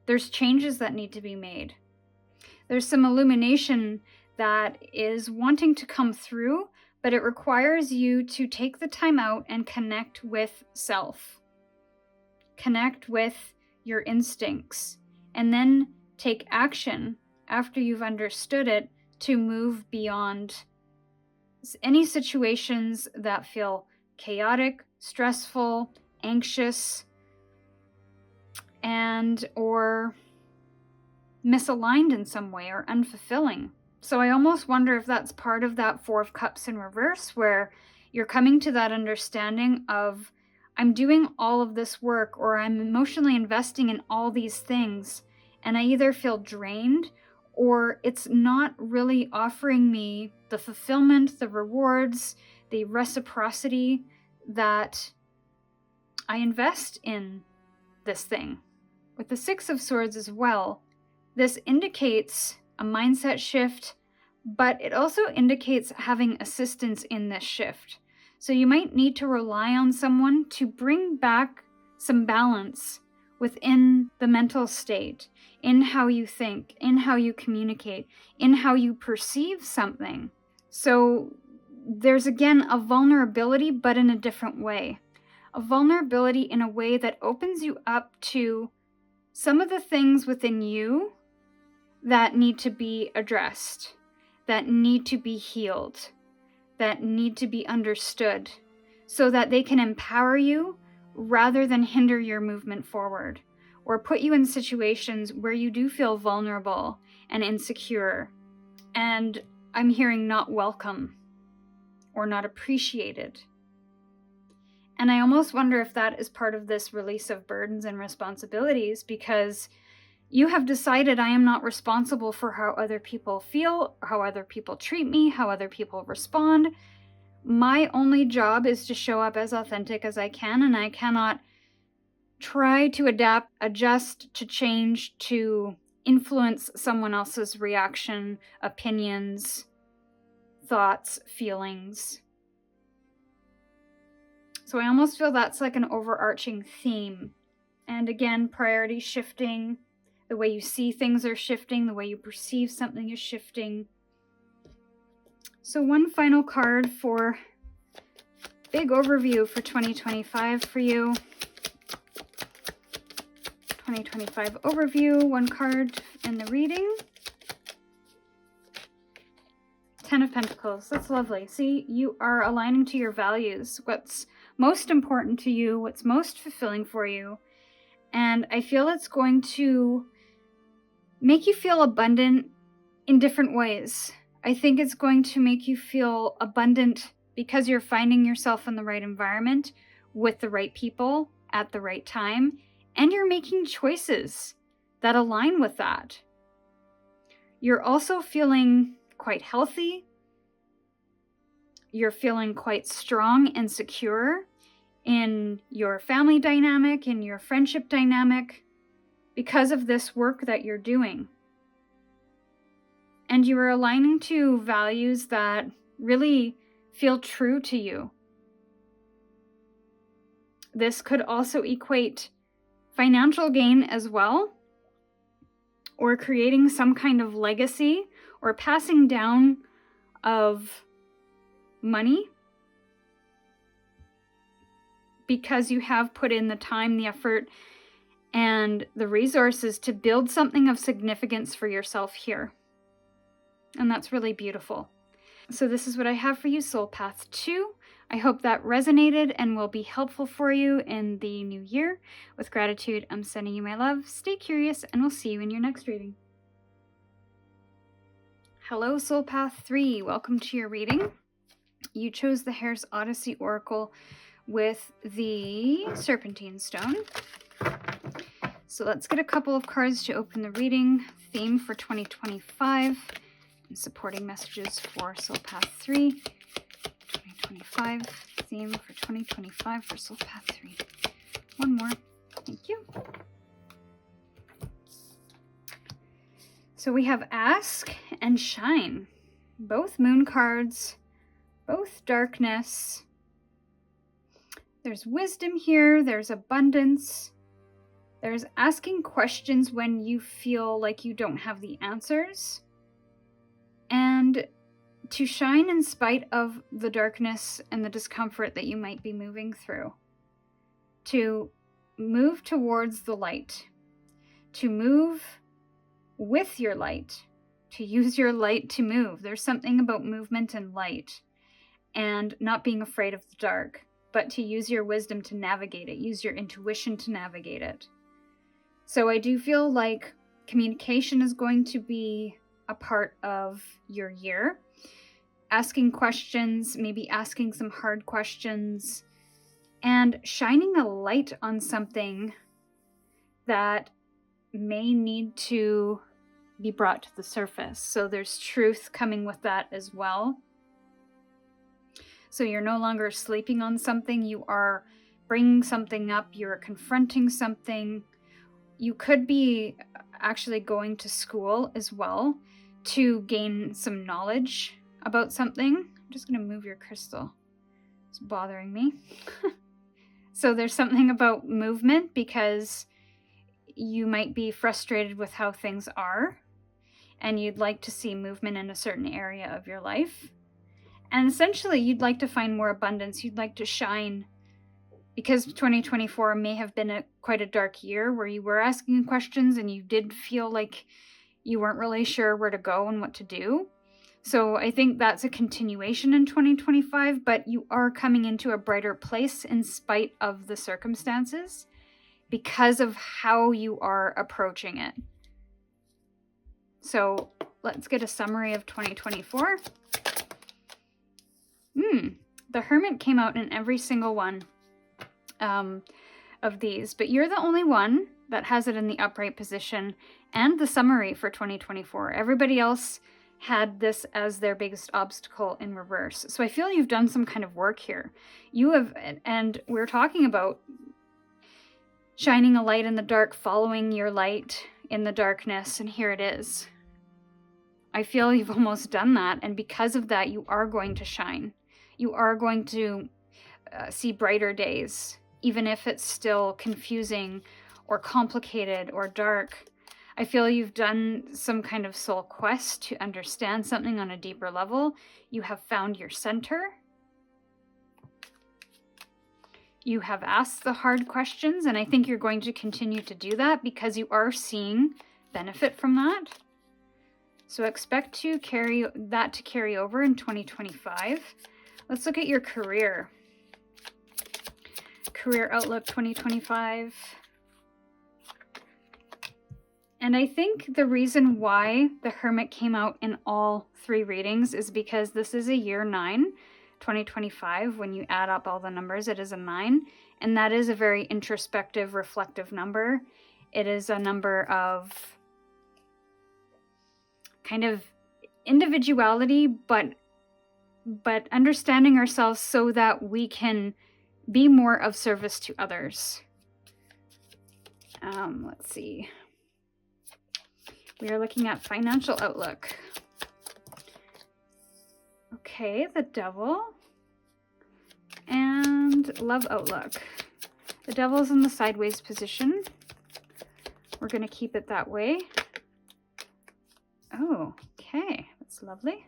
there's changes that need to be made. There's some illumination that is wanting to come through, but it requires you to take the time out and connect with self. Connect with your instincts, and then take action after you've understood it to move beyond any situations that feel chaotic, stressful, anxious, and or misaligned in some way or unfulfilling. So I almost wonder if that's part of that 4 of Cups in reverse, where you're coming to that understanding of, I'm doing all of this work, or I'm emotionally investing in all these things, and I either feel drained or it's not really offering me the fulfillment, the rewards, the reciprocity that I invest in this thing. With the 6 of Swords as well, this indicates a mindset shift, but it also indicates having assistance in this shift. So you might need to rely on someone to bring back some balance within the mental state, in how you think, in how you communicate, in how you perceive something. So there's again a vulnerability, but in a different way. A vulnerability in a way that opens you up to some of the things within you that need to be addressed, that need to be healed, that need to be understood, so that they can empower you rather than hinder your movement forward, or put you in situations where you do feel vulnerable and insecure, and I'm hearing not welcome or not appreciated. And I almost wonder if that is part of this release of burdens and responsibilities, because you have decided, I am not responsible for how other people feel, how other people treat me, how other people respond. My only job is to show up as authentic as I can, and I cannot try to adapt, adjust, to change, to influence someone else's reaction, opinions, thoughts, feelings. So I almost feel that's like an overarching theme. And again, priority shifting, the way you see things are shifting, the way you perceive something is shifting. So one final card for big overview for 2025 for you. 2025 overview, one card in the reading. 10 of Pentacles, that's lovely. See, you are aligning to your values, what's most important to you, what's most fulfilling for you. And I feel it's going to make you feel abundant in different ways. I think it's going to make you feel abundant because you're finding yourself in the right environment with the right people at the right time, and you're making choices that align with that. You're also feeling quite healthy. You're feeling quite strong and secure in your family dynamic, in your friendship dynamic, because of this work that you're doing. And you are aligning to values that really feel true to you. This could also equate financial gain as well, or creating some kind of legacy or passing down of money because you have put in the time, the effort, and the resources to build something of significance for yourself here. And that's really beautiful. So this is what I have for you, Soul Path 2. I hope that resonated and will be helpful for you in the new year. With gratitude, I'm sending you my love. Stay curious, and we'll see you in your next reading. Hello, Soul Path 3. Welcome to your reading. You chose the Hare's Odyssey Oracle with the Serpentine Stone. So let's get a couple of cards to open the reading. Theme for 2025 and supporting messages for Soul Path 3. 2025. Theme for 2025 for Soul Path 3. One more. Thank you. So we have Ask and Shine. Both moon cards. Both darkness. There's wisdom here. There's abundance. There's asking questions when you feel like you don't have the answers. And to shine in spite of the darkness and the discomfort that you might be moving through. To move towards the light. To move with your light. To use your light to move. There's something about movement and light. And not being afraid of the dark. But to use your wisdom to navigate it. Use your intuition to navigate it. So I do feel like communication is going to be a part of your year. Asking questions, maybe asking some hard questions, and shining a light on something that may need to be brought to the surface. So there's truth coming with that as well. So you're no longer sleeping on something, you are bringing something up, you're confronting something. You could be actually going to school as well to gain some knowledge about something. I'm just going to move your crystal. It's bothering me. So there's something about movement because you might be frustrated with how things are and you'd like to see movement in a certain area of your life. And essentially you'd like to find more abundance. You'd like to shine. Because 2024 may have been quite a dark year where you were asking questions and you did feel like you weren't really sure where to go and what to do. So I think that's a continuation in 2025, but you are coming into a brighter place in spite of the circumstances because of how you are approaching it. So let's get a summary of 2024. The Hermit came out in every single one of these, but you're the only one that has it in the upright position and the summary for 2024. Everybody else had this as their biggest obstacle in reverse. So I feel you've done some kind of work here. You have, and we're talking about shining a light in the dark, following your light in the darkness, and here it is. I feel you've almost done that, and because of that, you are going to shine. You are going to see brighter days. Even if it's still confusing or complicated or dark, I feel you've done some kind of soul quest to understand something on a deeper level. You have found your center. You have asked the hard questions, and I think you're going to continue to do that because you are seeing benefit from that. So expect to carry over in 2025. Let's look at your career. Career Outlook 2025. And I think the reason why the Hermit came out in all three readings is because this is a year 9, 2025. When you add up all the numbers, it is a 9. And that is a very introspective, reflective number. It is a number of kind of individuality, but understanding ourselves so that we can be more of service to others. Let's see. We are looking at financial outlook. Okay, the Devil and love outlook. The Devil's in the sideways position. We're going to keep it that way. Oh, okay. That's lovely.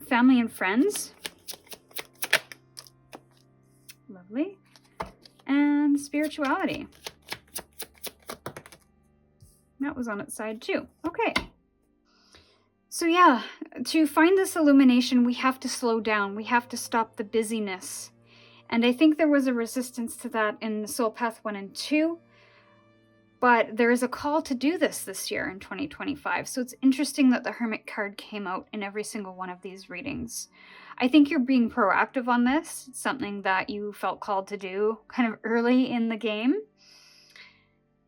Family and friends. Lovely. And spirituality. That was on its side too. Okay. So yeah, to find this illumination, we have to slow down. We have to stop the busyness. And I think there was a resistance to that in Soul Path 1 and 2. But there is a call to do this year in 2025. So it's interesting that the Hermit card came out in every single one of these readings. I think you're being proactive on this. It's something that you felt called to do kind of early in the game.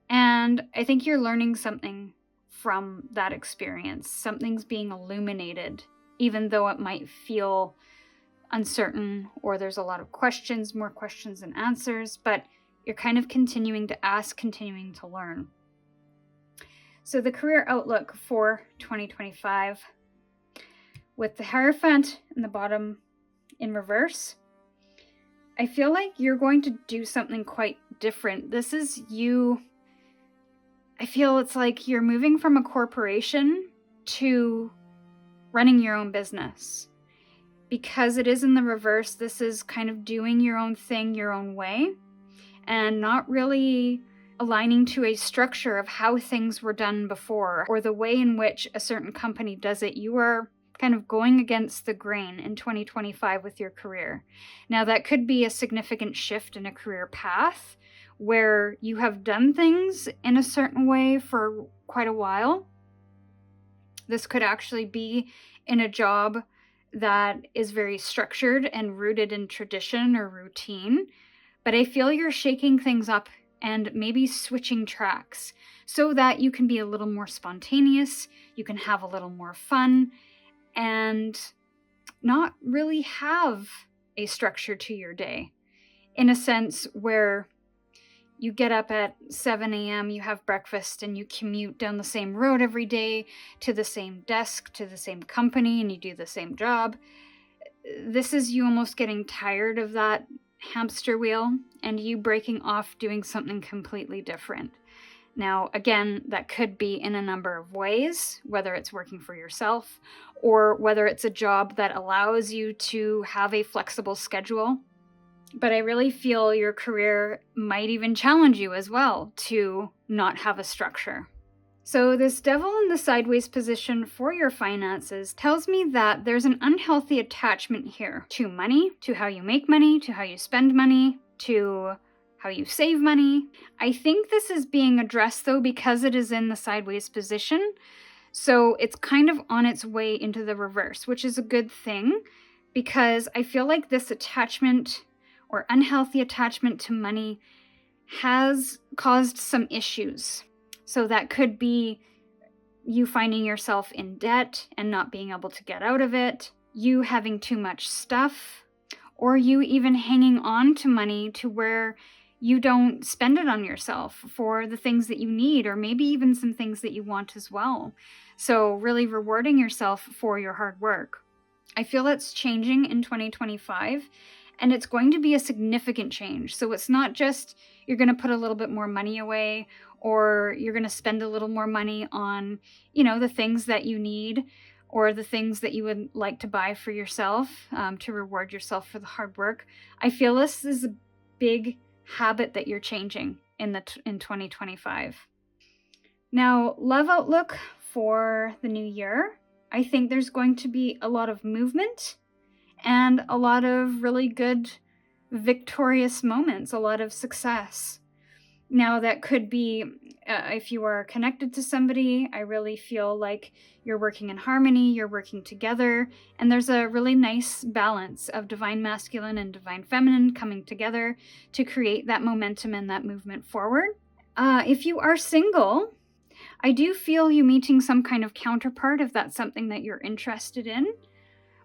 And I think you're learning something from that experience. Something's being illuminated, even though it might feel uncertain or there's a lot of questions, more questions than answers, but you're kind of continuing to ask, continuing to learn. So the career outlook for 2025, with the Hierophant in the bottom in reverse, I feel like you're going to do something quite different. This is you. I feel it's like you're moving from a corporation to running your own business. Because it is in the reverse, this is kind of doing your own thing your own way and not really aligning to a structure of how things were done before or the way in which a certain company does it. You are kind of going against the grain in 2025 with your career. Now, that could be a significant shift in a career path where you have done things in a certain way for quite a while. This could actually be in a job that is very structured and rooted in tradition or routine. But I feel you're shaking things up and maybe switching tracks so that you can be a little more spontaneous, you can have a little more fun, and not really have a structure to your day. In a sense where you get up at 7 a.m., you have breakfast, and you commute down the same road every day to the same desk, to the same company, and you do the same job. This is you almost getting tired of that hamster wheel and you breaking off doing something completely different. Now, again, that could be in a number of ways, whether it's working for yourself or whether it's a job that allows you to have a flexible schedule. But I really feel your career might even challenge you as well to not have a structure. So this Devil in the sideways position for your finances tells me that there's an unhealthy attachment here to money, to how you make money, to how you spend money, to how you save money. I think this is being addressed though because it is in the sideways position. So it's kind of on its way into the reverse, which is a good thing because I feel like this attachment or unhealthy attachment to money has caused some issues. So that could be you finding yourself in debt and not being able to get out of it, you having too much stuff, or you even hanging on to money to where you don't spend it on yourself for the things that you need, or maybe even some things that you want as well. So really rewarding yourself for your hard work. I feel that's changing in 2025. And it's going to be a significant change. So it's not just you're going to put a little bit more money away or you're going to spend a little more money on, the things that you need or the things that you would like to buy for yourself to reward yourself for the hard work. I feel this is a big habit that you're changing in 2025. Now, love outlook for the new year. I think there's going to be a lot of movement and a lot of really good victorious moments, a lot of success. Now that could be if you are connected to somebody, I really feel like you're working in harmony, you're working together, and there's a really nice balance of divine masculine and divine feminine coming together to create that momentum and that movement forward. If you are single, I do feel you meeting some kind of counterpart if that's something that you're interested in.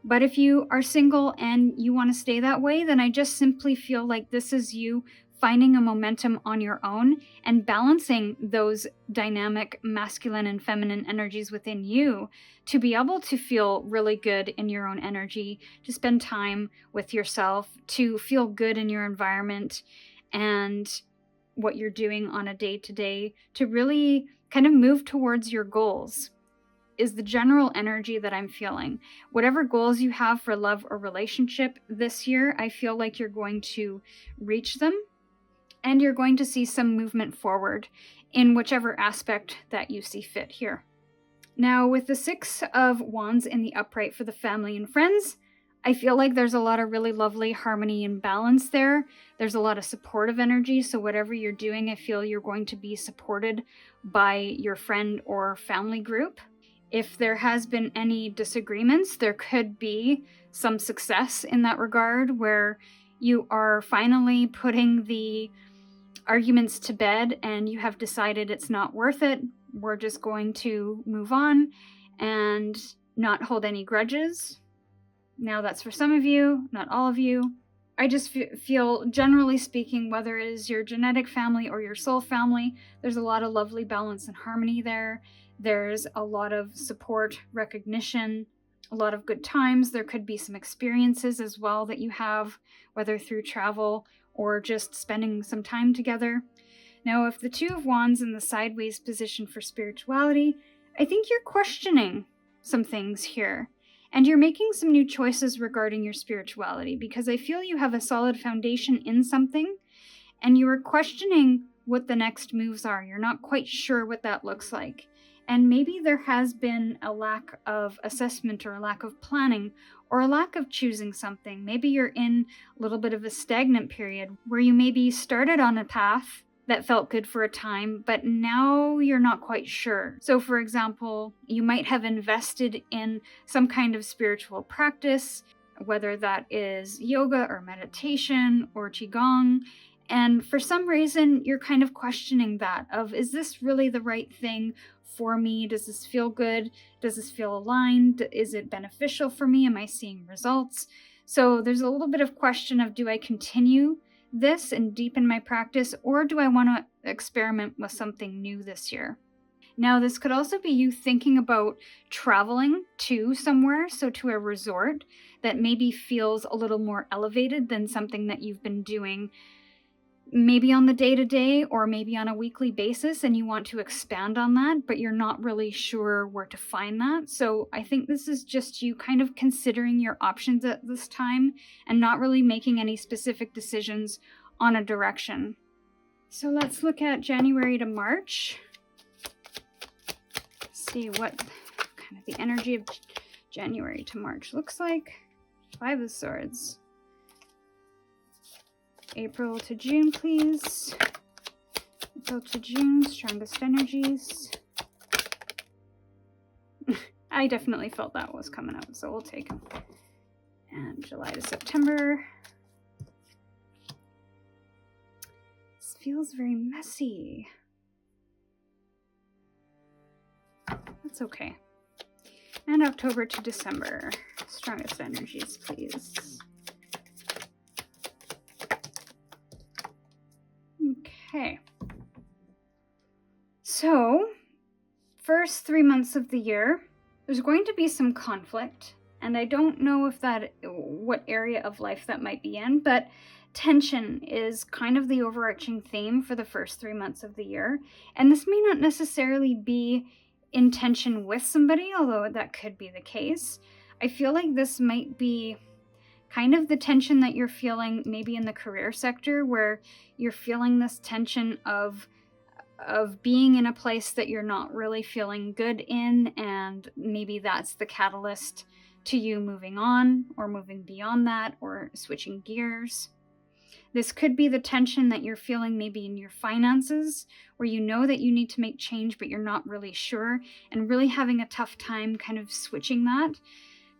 But if you are single and you want to stay that way, then I just simply feel like this is you finding a momentum on your own and balancing those dynamic masculine and feminine energies within you to be able to feel really good in your own energy, to spend time with yourself, to feel good in your environment and what you're doing on a day-to-day, to really kind of move towards your goals. is the general energy that I'm feeling. Whatever goals you have for love or relationship this year, I feel like you're going to reach them, and you're going to see some movement forward in whichever aspect that you see fit here. Now, with the Six of Wands in the upright for the family and friends, I feel like there's a lot of really lovely harmony and balance there. There's a lot of supportive energy, so whatever you're doing, I feel you're going to be supported by your friend or family group. If there has been any disagreements, there could be some success in that regard where you are finally putting the arguments to bed and you have decided it's not worth it. We're just going to move on and not hold any grudges. Now that's for some of you, not all of you. I just feel, generally speaking, whether it is your genetic family or your soul family, there's a lot of lovely balance and harmony there. There's a lot of support, recognition, a lot of good times. There could be some experiences as well that you have, whether through travel or just spending some time together. Now, if the Two of Wands in the sideways position for spirituality, I think you're questioning some things here. And you're making some new choices regarding your spirituality, because I feel you have a solid foundation in something, and you are questioning what the next moves are. You're not quite sure what that looks like. And maybe there has been a lack of assessment or a lack of planning or a lack of choosing something. Maybe you're in a little bit of a stagnant period where you maybe started on a path that felt good for a time, but now you're not quite sure. So for example, you might have invested in some kind of spiritual practice, whether that is yoga or meditation or qigong, and for some reason you're kind of questioning that of, is this really the right thing for me? Does this feel good? Does this feel aligned? Is it beneficial for me? Am I seeing results? So there's a little bit of question of, do I continue this and deepen my practice, or do I want to experiment with something new this year? Now, this could also be you thinking about traveling to somewhere, so to a resort that maybe feels a little more elevated than something that you've been doing maybe on the day-to-day or maybe on a weekly basis, and you want to expand on that, but you're not really sure where to find that. So I think this is just you kind of considering your options at this time and not really making any specific decisions on a direction. So let's look at January to March. See what kind of the energy of January to March looks like. Five of Swords. April to June, please. April to June, strongest energies. I definitely felt that was coming up, so we'll take them. And July to September. This feels very messy. That's okay. And October to December. Strongest energies, please. Okay. So, first 3 months of the year, there's going to be some conflict, and I don't know if what area of life that might be in, but tension is kind of the overarching theme for the first 3 months of the year. And this may not necessarily be in tension with somebody, although that could be the case. I feel like this might be kind of the tension that you're feeling maybe in the career sector, where you're feeling this tension of being in a place that you're not really feeling good in, and maybe that's the catalyst to you moving on or moving beyond that or switching gears. This could be the tension that you're feeling maybe in your finances, where you know that you need to make change but you're not really sure, and really having a tough time kind of switching that.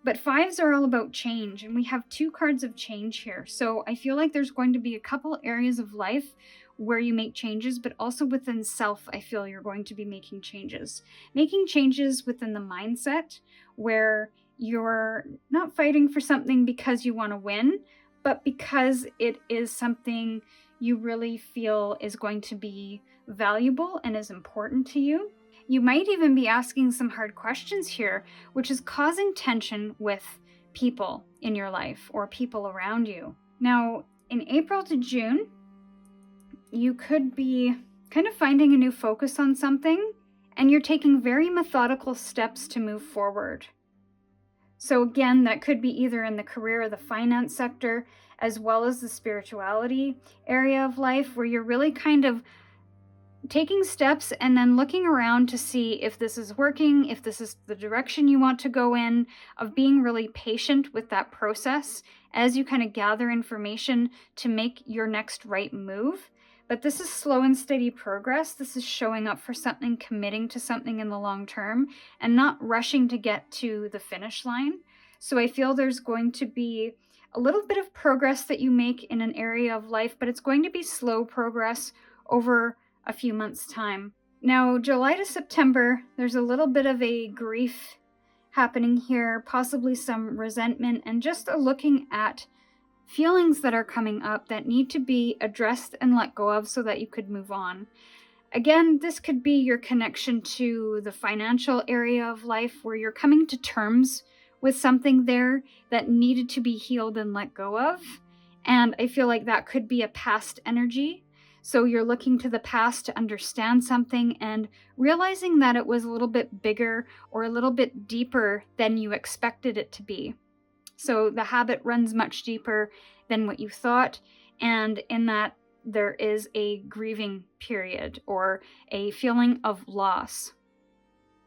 But fives are all about change, and we have two cards of change here. So I feel like there's going to be a couple areas of life where you make changes, but also within self, I feel you're going to be making changes. Making changes within the mindset, where you're not fighting for something because you want to win, but because it is something you really feel is going to be valuable and is important to you. You might even be asking some hard questions here, which is causing tension with people in your life or people around you. Now, in April to June, you could be kind of finding a new focus on something, and you're taking very methodical steps to move forward. So again, that could be either in the career or the finance sector, as well as the spirituality area of life, where you're really kind of taking steps and then looking around to see if this is working, if this is the direction you want to go in, of being really patient with that process as you kind of gather information to make your next right move. But this is slow and steady progress. This is showing up for something, committing to something in the long term, and not rushing to get to the finish line. So I feel there's going to be a little bit of progress that you make in an area of life, but it's going to be slow progress over a few months' time. Now, July to September, there's a little bit of a grief happening here, possibly some resentment, and just a looking at feelings that are coming up that need to be addressed and let go of so that you could move on. Again, this could be your connection to the financial area of life, where you're coming to terms with something there that needed to be healed and let go of. And I feel like that could be a past energy. So you're looking to the past to understand something and realizing that it was a little bit bigger or a little bit deeper than you expected it to be. So the habit runs much deeper than what you thought, and in that there is a grieving period or a feeling of loss.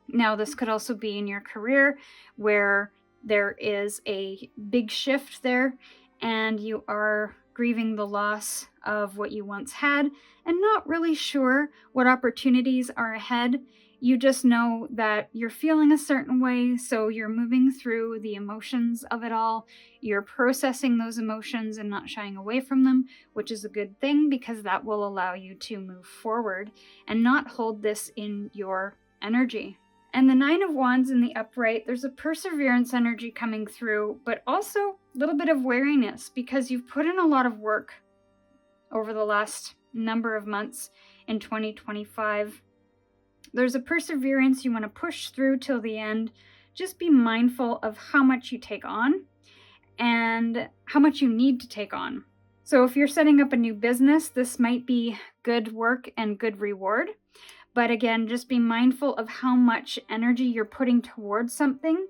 Now, this could also be in your career where there is a big shift there and you are grieving the loss of what you once had and not really sure what opportunities are ahead. You just know that you're feeling a certain way, so you're moving through the emotions of it all. You're processing those emotions and not shying away from them, which is a good thing because that will allow you to move forward and not hold this in your energy. And the Nine of Wands in the upright, there's a perseverance energy coming through, but also a little bit of wariness because you've put in a lot of work over the last number of months in 2025. There's a perseverance you want to push through till the end. Just be mindful of how much you take on and how much you need to take on. So if you're setting up a new business, this might be good work and good reward. But again, just be mindful of how much energy you're putting towards something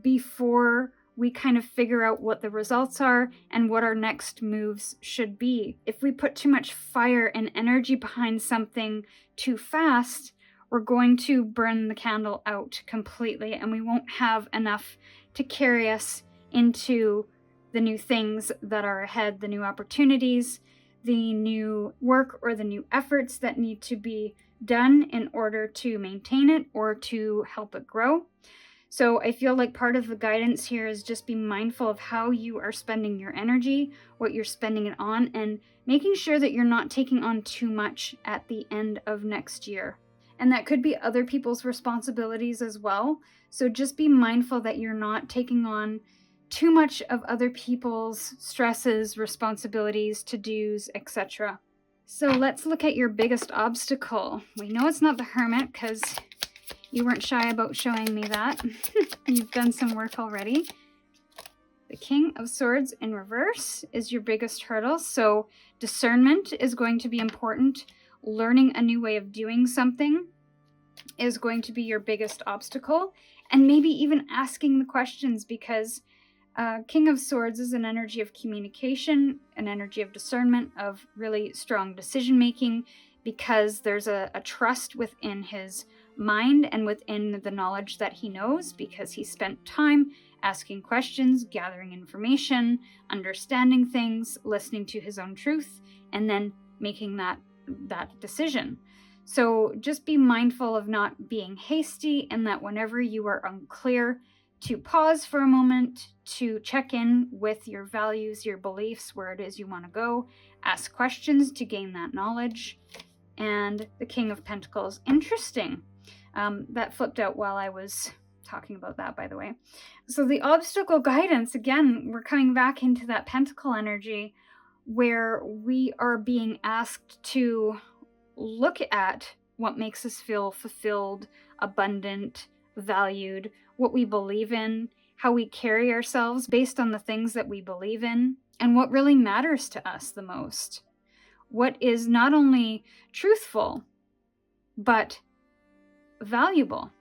before we kind of figure out what the results are and what our next moves should be. If we put too much fire and energy behind something too fast, we're going to burn the candle out completely, and we won't have enough to carry us into the new things that are ahead, the new opportunities, the new work or the new efforts that need to be done in order to maintain it or to help it grow. So I feel like part of the guidance here is just be mindful of how you are spending your energy, what you're spending it on, and making sure that you're not taking on too much at the end of next year. And that could be other people's responsibilities as well. So just be mindful that you're not taking on too much of other people's stresses, responsibilities, to-dos, etc. So let's look at your biggest obstacle. We know it's not the Hermit because you weren't shy about showing me that. You've done some work already. The King of Swords in reverse is your biggest hurdle. So discernment is going to be important. Learning a new way of doing something is going to be your biggest obstacle. And maybe even asking the questions, because King of Swords is an energy of communication, an energy of discernment, of really strong decision making, because there's a trust within his mind and within the knowledge that he knows, because he spent time asking questions, gathering information, understanding things, listening to his own truth, and then making that decision. So just be mindful of not being hasty, and that whenever you are unclear, to pause for a moment, to check in with your values, your beliefs, where it is you want to go, ask questions to gain that knowledge. And the King of Pentacles, interesting. That flipped out while I was talking about that, by the way. So the obstacle guidance, again, we're coming back into that Pentacle energy where we are being asked to look at what makes us feel fulfilled, abundant, valued, what we believe in, how we carry ourselves based on the things that we believe in, and what really matters to us the most. What is not only truthful, but valuable.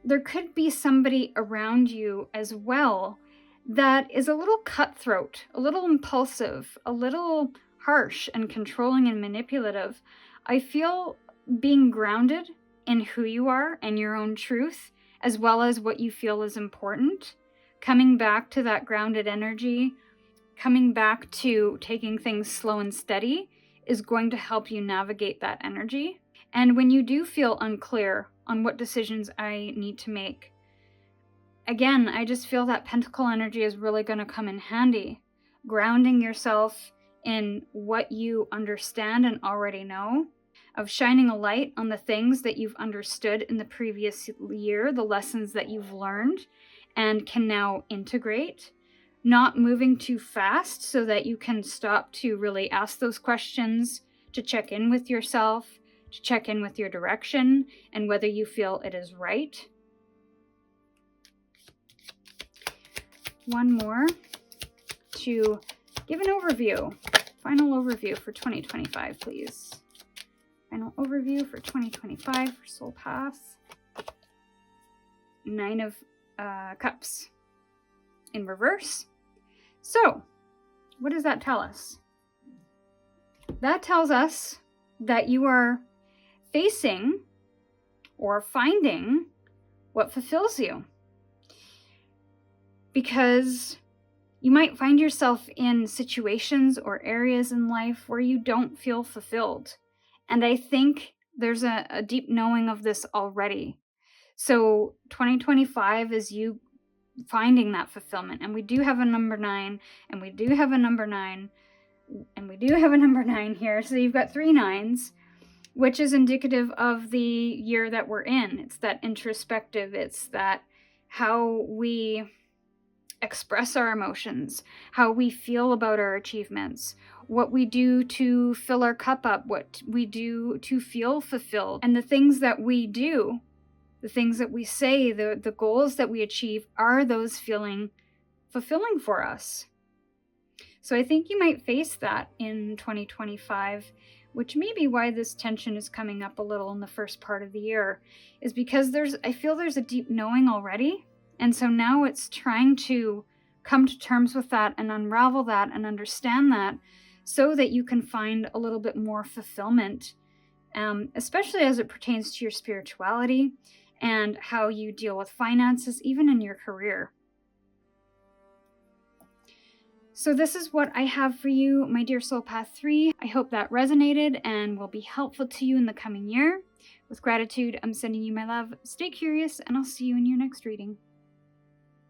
There could be somebody around you as well that is a little cutthroat, a little impulsive, a little harsh and controlling and manipulative. I feel being grounded in who you are and your own truth, as well as what you feel is important, coming back to that grounded energy, coming back to taking things slow and steady is going to help you navigate that energy. And when you do feel unclear on what decisions I need to make, again, I just feel that pentacle energy is really going to come in handy. Grounding yourself in what you understand and already know, of shining a light on the things that you've understood in the previous year, the lessons that you've learned and can now integrate. Not moving too fast so that you can stop to really ask those questions, to check in with yourself, to check in with your direction and whether you feel it is right. One more to give an overview, final overview for 2025, please. Final overview for 2025 for Soul Path. 9 of Cups in reverse. So, what does that tell us? That tells us that you are facing or finding what fulfills you. Because you might find yourself in situations or areas in life where you don't feel fulfilled. And I think there's a deep knowing of this already. So 2025 is you finding that fulfillment. And we do have a number 9, and we do have a number 9, and we do have a number 9 here. So you've got 3 9s, which is indicative of the year that we're in. It's that introspective. It's that how we express our emotions, how we feel about our achievements, what we do to fill our cup up, what we do to feel fulfilled. And the things that we do, the things that we say, the goals that we achieve, are those feeling fulfilling for us? So I think you might face that in 2025, which may be why this tension is coming up a little in the first part of the year, is because I feel there's a deep knowing already. And so now it's trying to come to terms with that and unravel that and understand that so that you can find a little bit more fulfillment, especially as it pertains to your spirituality and how you deal with finances, even in your career. So this is what I have for you, my dear Soul Path 3. I hope that resonated and will be helpful to you in the coming year. With gratitude, I'm sending you my love. Stay curious, and I'll see you in your next reading.